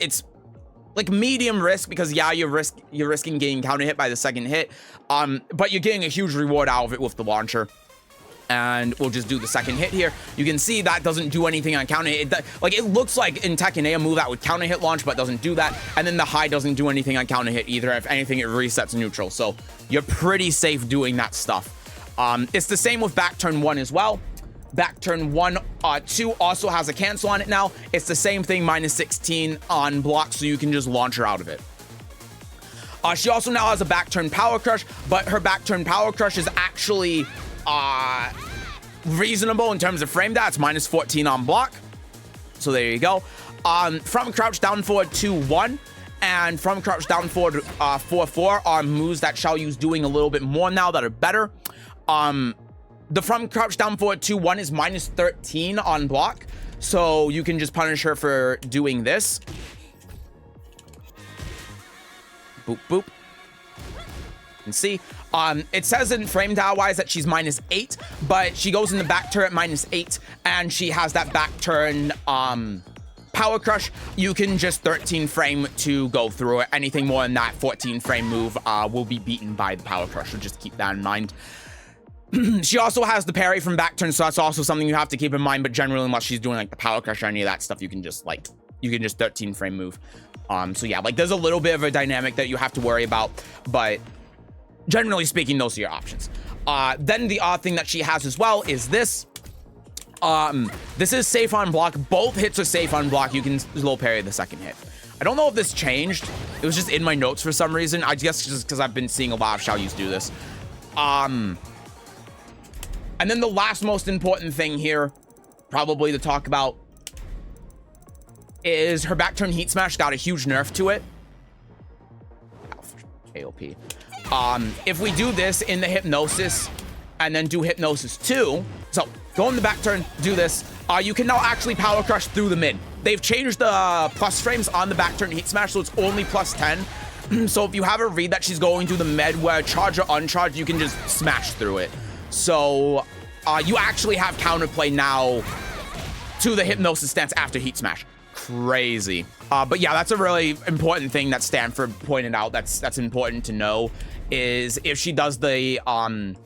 It's like medium risk because, yeah, you're risking getting counter hit by the second hit. But you're getting a huge reward out of it with the launcher. And we'll just do the second hit here. You can see that doesn't do anything on counter hit. It looks like in Tekken a move that would counter hit launch, but doesn't do that. And then the high doesn't do anything on counter hit either. If anything, it resets neutral. So you're pretty safe doing that stuff. It's the same with back turn 1 as well. Back turn 1, 2 also has a cancel on it now. It's the same thing, -16 on block, so you can just launch her out of it. She also now has a back turn power crush, but her back turn power crush is actually reasonable in terms of frame that. It's -14 on block. So there you go. From crouch down forward 2-1. and from crouch down forward 4-4 are moves that Xiaoyu's doing a little bit more now that are better. The from crouch down forward 2-1 is minus 13 on block, so you can just punish her for doing this. Boop, boop. And see, it says in frame dial wise that she's minus 8, but she goes in the back turn at minus 8, and she has that back turn power crush. You can just 13 frame to go through it. Anything more than that 14 frame move will be beaten by the power crush, so just keep that in mind. She also has the parry from back turn, so that's also something you have to keep in mind, but generally unless she's doing like the power crush or any of that stuff, you can just 13 frame move. So yeah, like there's a little bit of a dynamic that you have to worry about, but generally speaking, those are your options. Then the odd thing that she has as well is this. This is safe on block. Both hits are safe on block. You can low parry the second hit. I don't know if this changed. It was just in my notes for some reason. I guess just because I've been seeing a lot of Xiaoyus do this. And then the last most important thing here, probably to talk about, is her back turn heat smash got a huge nerf to it. KOP. If we do this in the hypnosis and then do hypnosis 2, so go in the back turn, do this, you can now actually power crush through the mid. They've changed the plus frames on the back turn heat smash, so it's only plus 10. So if you have a read that she's going through the mid where charge or uncharged, you can just smash through it. So you actually have counterplay now to the hypnosis stance after heat smash. Crazy. But yeah, that's a really important thing that Stanford pointed out. That's important to know, is if she does the hold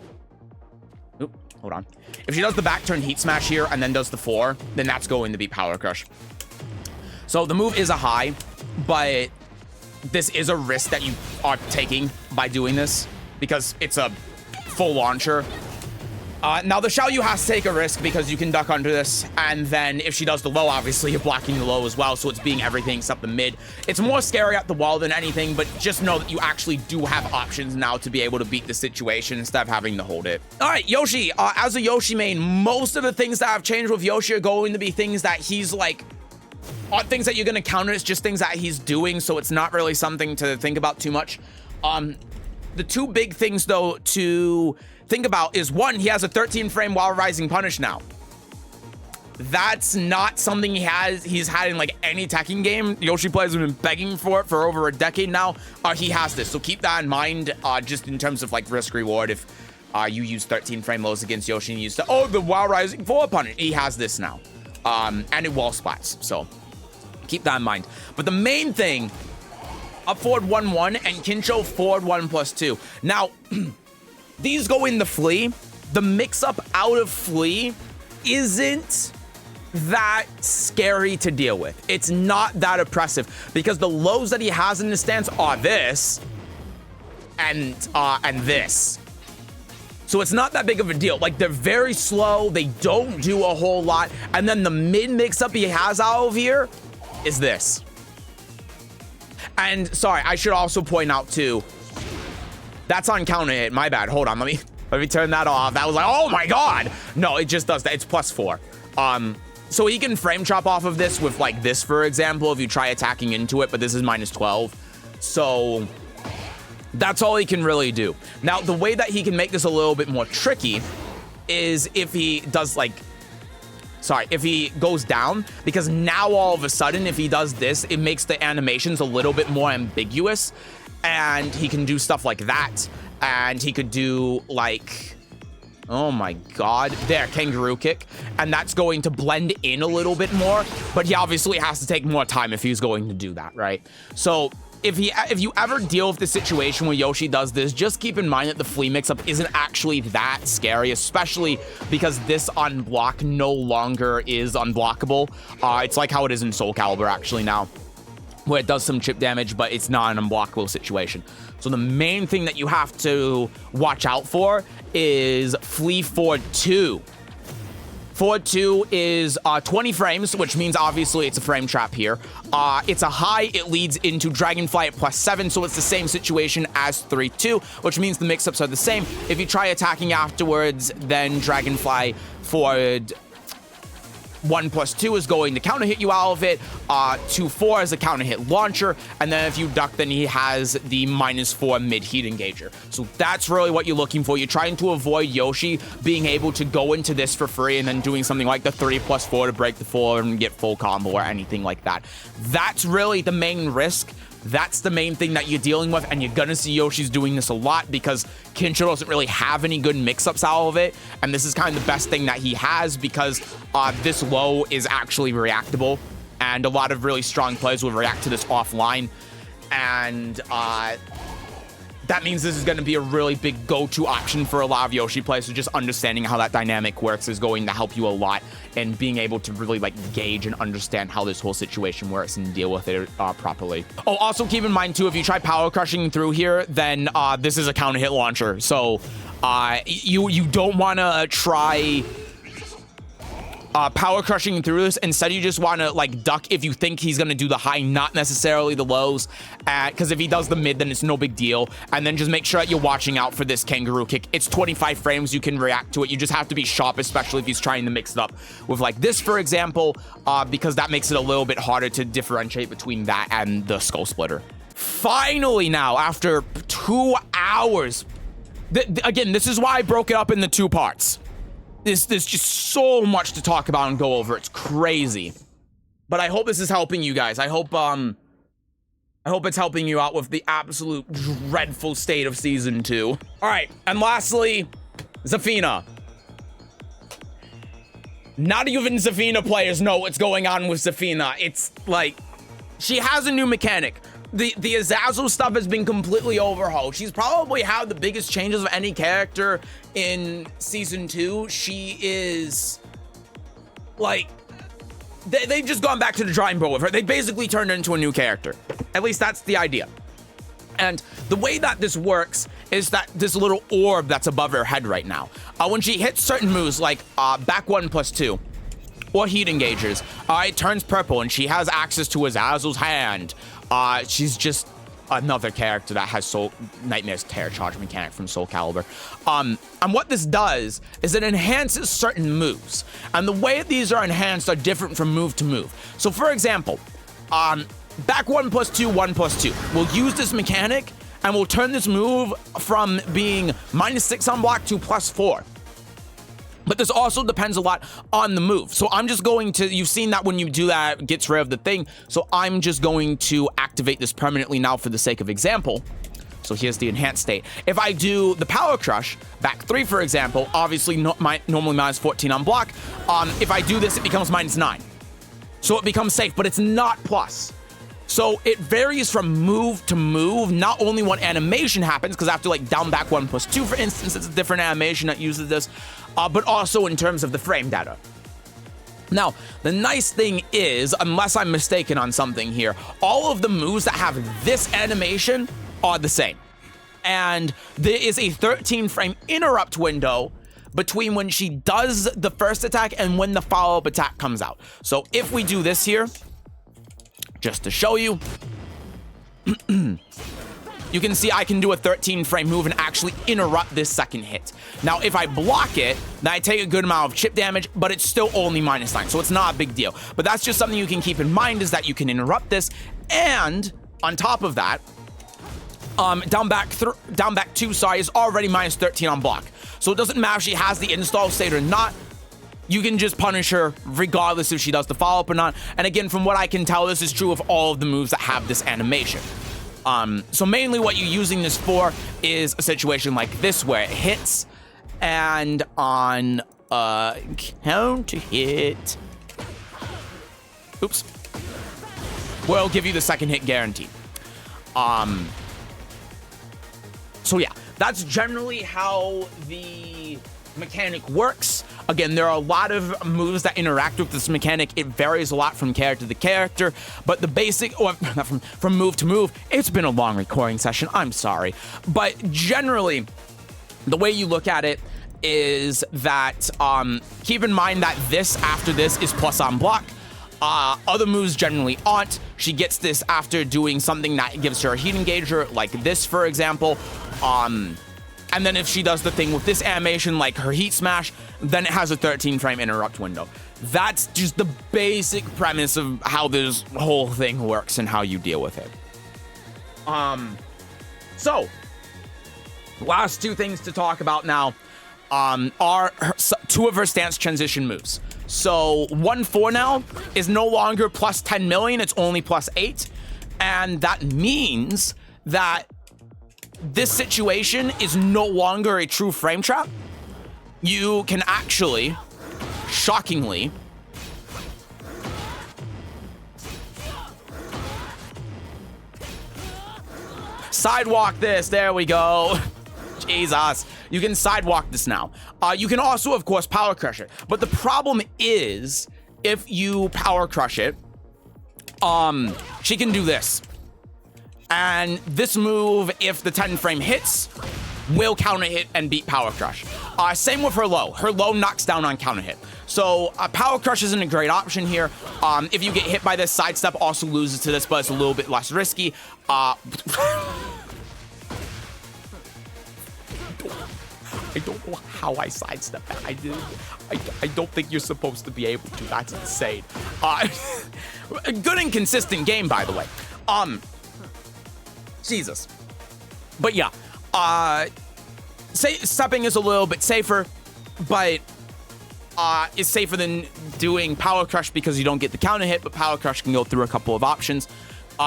on. If she does the back turn heat smash here and then does the 4, then that's going to be power crush. So the move is a high, but this is a risk that you are taking by doing this because it's a full launcher. Now the Xiaoyu has to take a risk because you can duck under this, and then if she does the low, obviously you're blocking the low as well, so it's being everything except the mid. It's more scary at the wall than anything, but just know that you actually do have options now to be able to beat the situation instead of having to hold it. All right, Yoshi, as a Yoshi main, most of the things that have changed with Yoshi are going to be things that he's like, things that you're going to counter. It's just things that he's doing, so it's not really something to think about too much. The two big things, though, to think about is, one, he has a 13 frame while rising punish now. That's not something he's had in like any Tekken game. Yoshi players have been begging for it for over a decade now. He has this, so keep that in mind, just in terms of like risk reward. If you use 13 frame lows against Yoshi and you use the while rising forward punish, he has this now, and it wall splats, so keep that in mind. But the main thing, up forward 1-1 and Kincho forward 1+2. Now, these go in the flea. The mix-up out of flea isn't that scary to deal with. It's not that oppressive because the lows that he has in his stance are this and this. So it's not that big of a deal. Like, they're very slow. They don't do a whole lot. And then the mid mix-up he has out of here is this. And sorry, I should also point out too, that's on counter hit. My bad. Hold on. Let me turn that off. That was like, oh my god. No, it just does that. It's +4. So he can frame chop off of this with like this, for example, if you try attacking into it, but this is -12. So that's all he can really do. Now, the way that he can make this a little bit more tricky is if he does like, if he goes down, because now all of a sudden, if he does this, it makes the animations a little bit more ambiguous, and he can do stuff like that, and he could do like, oh my god, there, kangaroo kick, and that's going to blend in a little bit more, but he obviously has to take more time if he's going to do that, right? So if you ever deal with the situation where Yoshi does this, just keep in mind that the flea mix-up isn't actually that scary, especially because this unblock no longer is unblockable. It's like how it is in Soul Calibur actually now, where it does some chip damage, but it's not an unblockable situation. So the main thing that you have to watch out for is flea forward 2. Forward 2 is 20 frames, which means obviously it's a frame trap here. It's a high, it leads into Dragonfly at +7, so it's the same situation as 3-2, which means the mix-ups are the same. If you try attacking afterwards, then Dragonfly forward 1+2 is going to counter hit you out of it. 2-4 is a counter hit launcher. And then if you duck, then he has the -4 mid heat engager. So that's really what you're looking for. You're trying to avoid Yoshi being able to go into this for free and then doing something like the 3+4 to break the 4 and get full combo or anything like that. That's really the main risk. That's the main thing that you're dealing with, and you're gonna see Yoshi's doing this a lot because Kincho doesn't really have any good mix-ups out of it, and this is kind of the best thing that he has because this low is actually reactable, and a lot of really strong players will react to this offline, and that means this is going to be a really big go-to option for a lot of Yoshi players. So just understanding how that dynamic works is going to help you a lot, and being able to really like gauge and understand how this whole situation works and deal with it properly. Oh, also keep in mind too, if you try power crushing through here, then this is a counter hit launcher. So you don't want to try power crushing through this. Instead, you just want to like duck if you think he's going to do the high, not necessarily the lows, because if he does the mid, then it's no big deal. And then just make sure that you're watching out for this kangaroo kick. It's 25 frames. You can react to it. You just have to be sharp, especially if he's trying to mix it up with like this, for example, because that makes it a little bit harder to differentiate between that and the skull splitter. Finally now, after 2 hours, again, this is why I broke it up into 2 parts. There's just so much to talk about and go over. It's crazy. But I hope this is helping you guys. I hope it's helping you out with the absolute dreadful state of Season 2. All right, and lastly, Zafina. Not even Zafina players know what's going on with Zafina. It's like, she has a new mechanic. The Azazel stuff has been completely overhauled. She's probably had the biggest changes of any character in Season 2. She is, like, they've just gone back to the drawing board with her. They basically turned her into a new character. At least that's the idea. And the way that this works is that this little orb that's above her head right now, when she hits certain moves like back 1+2, or heat engagers, it turns purple and she has access to Azazel's hand. She's just another character that has Nightmare's Terror Charge mechanic from Soul Calibur. And what this does is it enhances certain moves. And the way these are enhanced are different from move to move. So for example, back 1+2, 1+2. We'll use this mechanic and we'll turn this move from being -6 on block to +4. But this also depends a lot on the move. So I'm just going to, you've seen that when you do that, it gets rid of the thing. So I'm just going to activate this permanently now for the sake of example. So here's the enhanced state. If I do the power crush, back 3, for example, obviously normally -14 on block. If I do this, it becomes -9. So it becomes safe, but it's not plus. So it varies from move to move, not only what animation happens, because after like down back 1+2, for instance, it's a different animation that uses this, but also in terms of the frame data. Now, the nice thing is, unless I'm mistaken on something here, all of the moves that have this animation are the same. And there is a 13 frame interrupt window between when she does the first attack and when the follow-up attack comes out. So if we do this here, just to show you, you can see I can do a 13 frame move and actually interrupt this second hit. Now, if I block it, then I take a good amount of chip damage, but it's still only -9, so it's not a big deal. But that's just something you can keep in mind, is that you can interrupt this, and on top of that, down back 2, sorry, is already -13 on block. So it doesn't matter if she has the install state or not. You can just punish her regardless if she does the follow-up or not. And again, from what I can tell, this is true of all of the moves that have this animation. So mainly what you're using this for is a situation like this, where it hits, and on counter hit, oops, where it'll give you the second hit guarantee. So yeah, that's generally how the mechanic works. Again, there are a lot of moves that interact with this mechanic. It varies a lot from character to character, but the basic, or not from move to move. It's been a long recording session, I'm sorry. But generally, the way you look at it is that, keep in mind that this, after this, is plus on block. Other moves generally aren't. She gets this after doing something that gives her a heat engager, like this, for example. And then if she does the thing with this animation, like her heat smash, then it has a 13 frame interrupt window. That's just the basic premise of how this whole thing works and how you deal with it. So last two things to talk about now are two of her stance transition moves. So 1-4 now is no longer plus 10 million, it's only plus 8. And that means that this situation is no longer a true frame trap. You can actually, shockingly, sidewalk this. There we go. Jesus. You can sidewalk this now. You can also, of course, power crush it. But the problem is, if you power crush it, she can do this. And this move, if the 10 frame hits, will counter hit and beat power crush. Same with her low. Her low knocks down on counter hit. So power crush isn't a great option here. If you get hit by this, sidestep also loses to this, but it's a little bit less risky. I don't know how I sidestep that. I don't think you're supposed to be able to. That's insane. Good and consistent game, by the way. Jesus. But yeah, stepping is a little bit safer, but is safer than doing power crush because you don't get the counter hit, but power crush can go through a couple of options.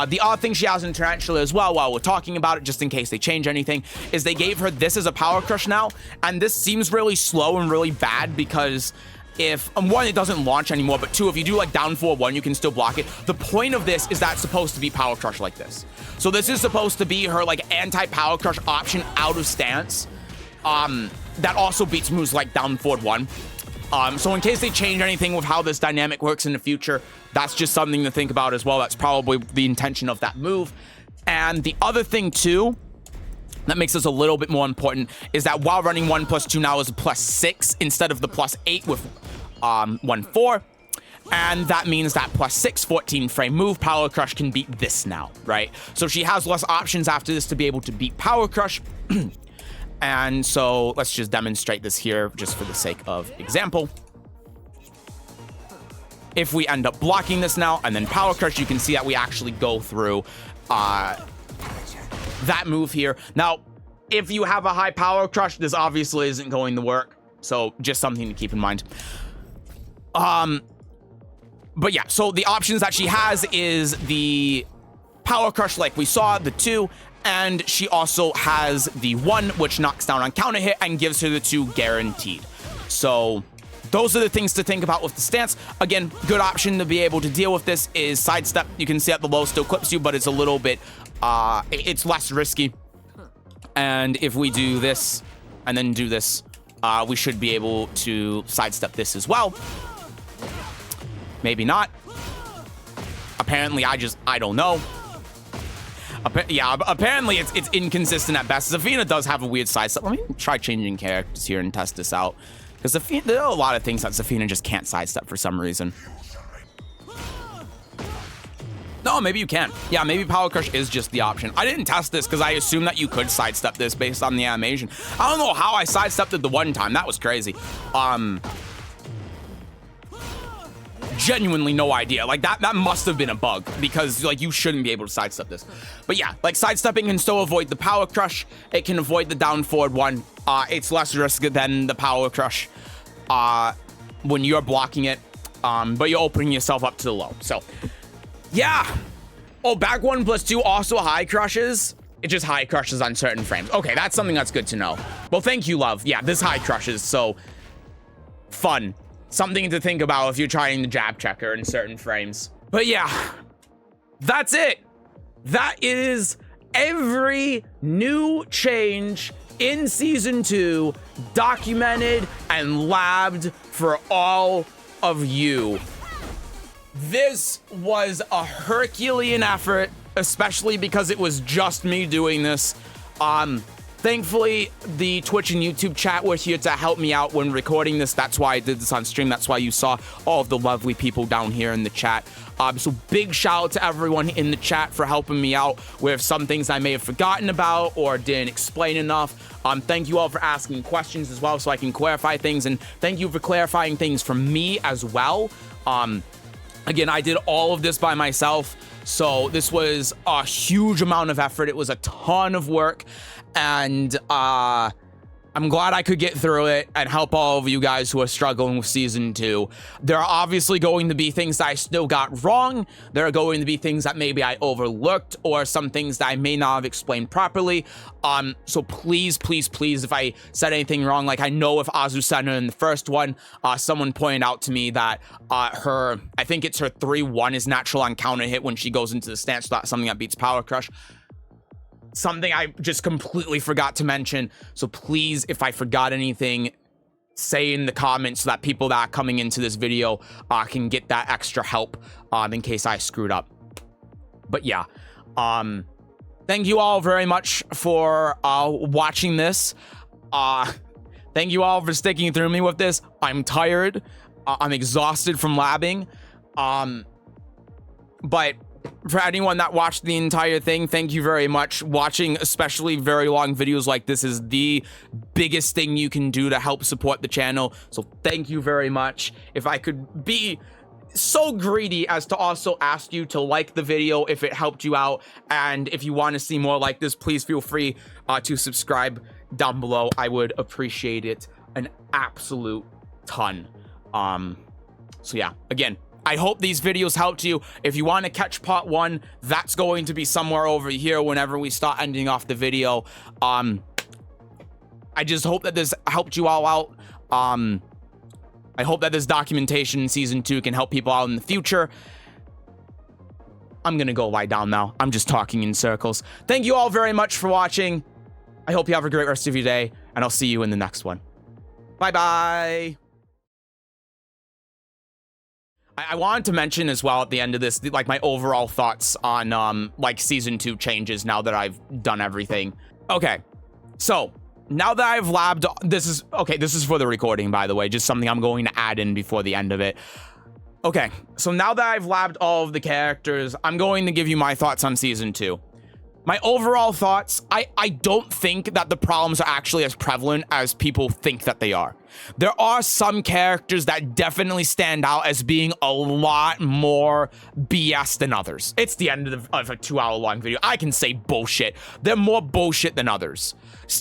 The odd thing she has in Tarantula as well, while we're talking about it, just in case they change anything, is they gave her this as a power crush now, and this seems really slow and really bad because if, one, it doesn't launch anymore, but two, if you do like down 4-1, you can still block it. The point of this is that it's supposed to be power crush like this. So this is supposed to be her like anti-power crush option out of stance. That also beats moves like down 4-1. So in case they change anything with how this dynamic works in the future, that's just something to think about as well. That's probably the intention of that move. And the other thing too, that makes this a little bit more important, is that while running 1+2 now is a +6 instead of the +8 with 1-4. And that means that +6 14 frame move, power crush can beat this now, right? So she has less options after this to be able to beat power crush. And so let's just demonstrate this here just for the sake of example. If we end up blocking this now and then power crush, you can see that we actually go through that move here. Now, if you have a high power crush, this obviously isn't going to work. So just something to keep in mind. But yeah, so the options that she has is the power crush like we saw, the 2, and she also has the 1, which knocks down on counter hit and gives her the 2 guaranteed. So those are the things to think about with the stance. Again, good option to be able to deal with this is sidestep. You can see that the low still clips you, but it's a little bit, it's less risky. And if we do this and then do this, we should be able to sidestep this as well. Maybe not. Apparently, I don't know. Yeah, apparently it's inconsistent at best. Zafina does have a weird sidestep. Let me try changing characters here and test this out. Because there are a lot of things that Zafina just can't sidestep for some reason. No, maybe you can. Yeah, maybe power crush is just the option. I didn't test this because I assumed that you could sidestep this based on the animation. I don't know how I sidestepped it the one time. That was crazy. Genuinely no idea. Like that must have been a bug because like you shouldn't be able to sidestep this. But yeah, like sidestepping can still avoid the power crush. It can avoid the down forward 1. It's less risk than the power crush when you're blocking it. But you're opening yourself up to the low. So yeah. Oh, back 1+2 also high crushes. It just high crushes on certain frames. Okay, that's something that's good to know. Well, thank you, love. Yeah, this high crushes, so fun. Something to think about if you're trying the jab checker in certain frames. But yeah, that's it. That is every new change in Season 2 documented and labbed for all of you. This was a Herculean effort, especially because it was just me doing this. Thankfully, the Twitch and YouTube chat were here to help me out when recording this. That's why I did this on stream. That's why you saw all of the lovely people down here in the chat. So big shout out to everyone in the chat for helping me out with some things I may have forgotten about or didn't explain enough. Thank you all for asking questions as well so I can clarify things, and thank you for clarifying things for me as well. Again, I did all of this by myself, so this was a huge amount of effort. It was a ton of work, and I'm glad I could get through it and help all of you guys who are struggling with Season 2. There are obviously going to be things that I still got wrong. There are going to be things that maybe I overlooked or some things that I may not have explained properly. So please, please, please, if I said anything wrong, like I know if Azucena in the first one, someone pointed out to me that I think it's her 3-1 is natural on counter hit when she goes into the stance. So that's something that beats Power Crush. Something I just completely forgot to mention. So please, if I forgot anything, say in the comments so that people that are coming into this video can get that extra help in case I screwed up. But yeah, thank you all very much for watching this. Thank you all for sticking through me with this. I'm tired. I'm exhausted from labbing. But for anyone that watched the entire thing, thank you very much. Watching especially very long videos like this is the biggest thing you can do to help support the channel. So thank you very much. If I could be so greedy as to also ask you to like the video if it helped you out, and if you want to see more like this, please feel free to subscribe down below. I would appreciate it an absolute ton. So yeah, again, I hope these videos helped you. If you want to catch part 1, that's going to be somewhere over here whenever we start ending off the video. I just hope that this helped you all out. I hope that this documentation in Season 2 can help people out in the future. I'm gonna go lie down now. I'm just talking in circles. Thank you all very much for watching. I hope you have a great rest of your day, and I'll see you in the next one. Bye-bye. I wanted to mention as well at the end of this, like my overall thoughts on like Season 2 changes now that I've done everything. Okay, so now that I've labbed, this is for the recording, by the way, just something I'm going to add in before the end of it. Okay, so now that I've labbed all of the characters, I'm going to give you my thoughts on Season 2. My overall thoughts, I don't think that the problems are actually as prevalent as people think that they are. There are some characters that definitely stand out as being a lot more BS than others. It's the end of a 2-hour-long video. I can say bullshit. They're more bullshit than others.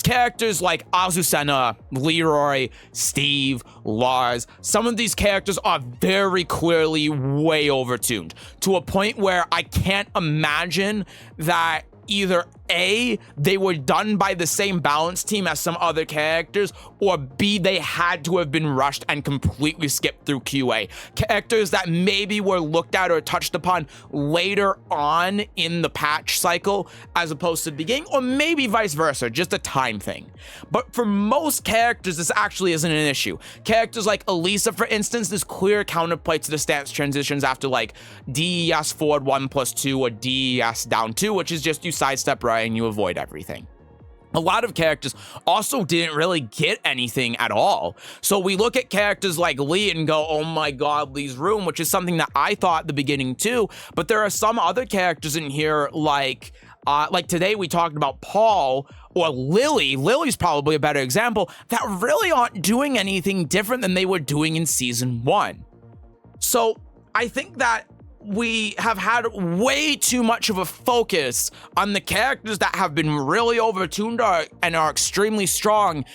Characters like Azucena, Leroy, Steve, Lars, some of these characters are very clearly way overtuned to a point where I can't imagine that either A, they were done by the same balance team as some other characters, or B, they had to have been rushed and completely skipped through QA. Characters that maybe were looked at or touched upon later on in the patch cycle as opposed to the beginning, or maybe vice versa, just a time thing. But for most characters, this actually isn't an issue. Characters like Elisa, for instance, there's clear counterplay to the stance transitions after like DES forward 1+2 or DES down 2, which is just you sidestep right and you avoid everything. A lot of characters also didn't really get anything at all. So we look at characters like Lee and go, oh my god, Lee's room, which is something that I thought at the beginning too. But there are some other characters in here like today we talked about Paul or Lili. Lili's probably a better example, that really aren't doing anything different than they were doing in Season 1. So I think that we have had way too much of a focus on the characters that have been really overtuned and are extremely strong,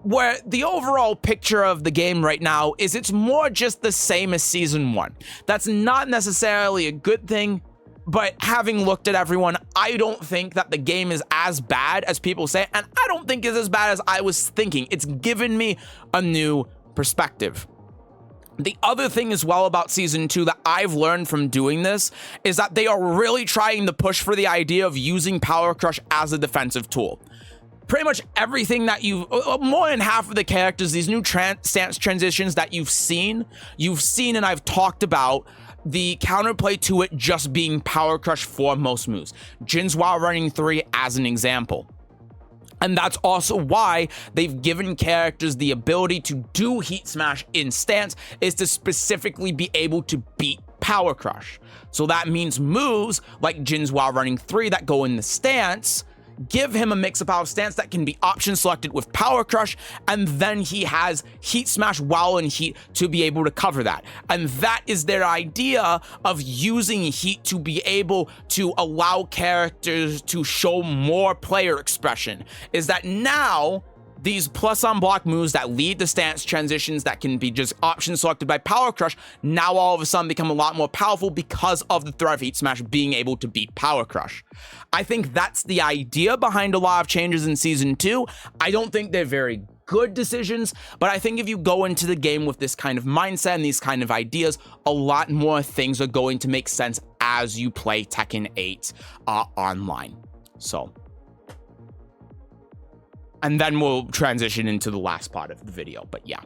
where the overall picture of the game right now is it's more just the same as Season 1. That's not necessarily a good thing, but having looked at everyone, I don't think that the game is as bad as people say, and I don't think it's as bad as I was thinking. It's given me a new perspective. The other thing as well about Season 2 that I've learned from doing this is that they are really trying to push for the idea of using Power Crush as a defensive tool. Pretty much everything that more than half of the characters, these new stance transitions that you've seen and I've talked about the counterplay to it just being Power Crush for most moves. Jin's while running 3 as an example. And that's also why they've given characters the ability to do Heat Smash in stance, is to specifically be able to beat Power Crush. So that means moves like Jin's while running 3 that go in the stance, give him a mix-up out of stance that can be option selected with Power Crush, and then he has Heat Smash while in Heat to be able to cover that. And that is their idea of using Heat to be able to allow characters to show more player expression, is that now these plus on block moves that lead to stance transitions that can be just option selected by Power Crush now all of a sudden become a lot more powerful because of the threat of Heat Smash being able to beat Power Crush. I think that's the idea behind a lot of changes in Season 2. I don't think they're very good decisions, but I think if you go into the game with this kind of mindset and these kind of ideas, a lot more things are going to make sense as you play Tekken 8 online. So, and then we'll transition into the last part of the video. But yeah,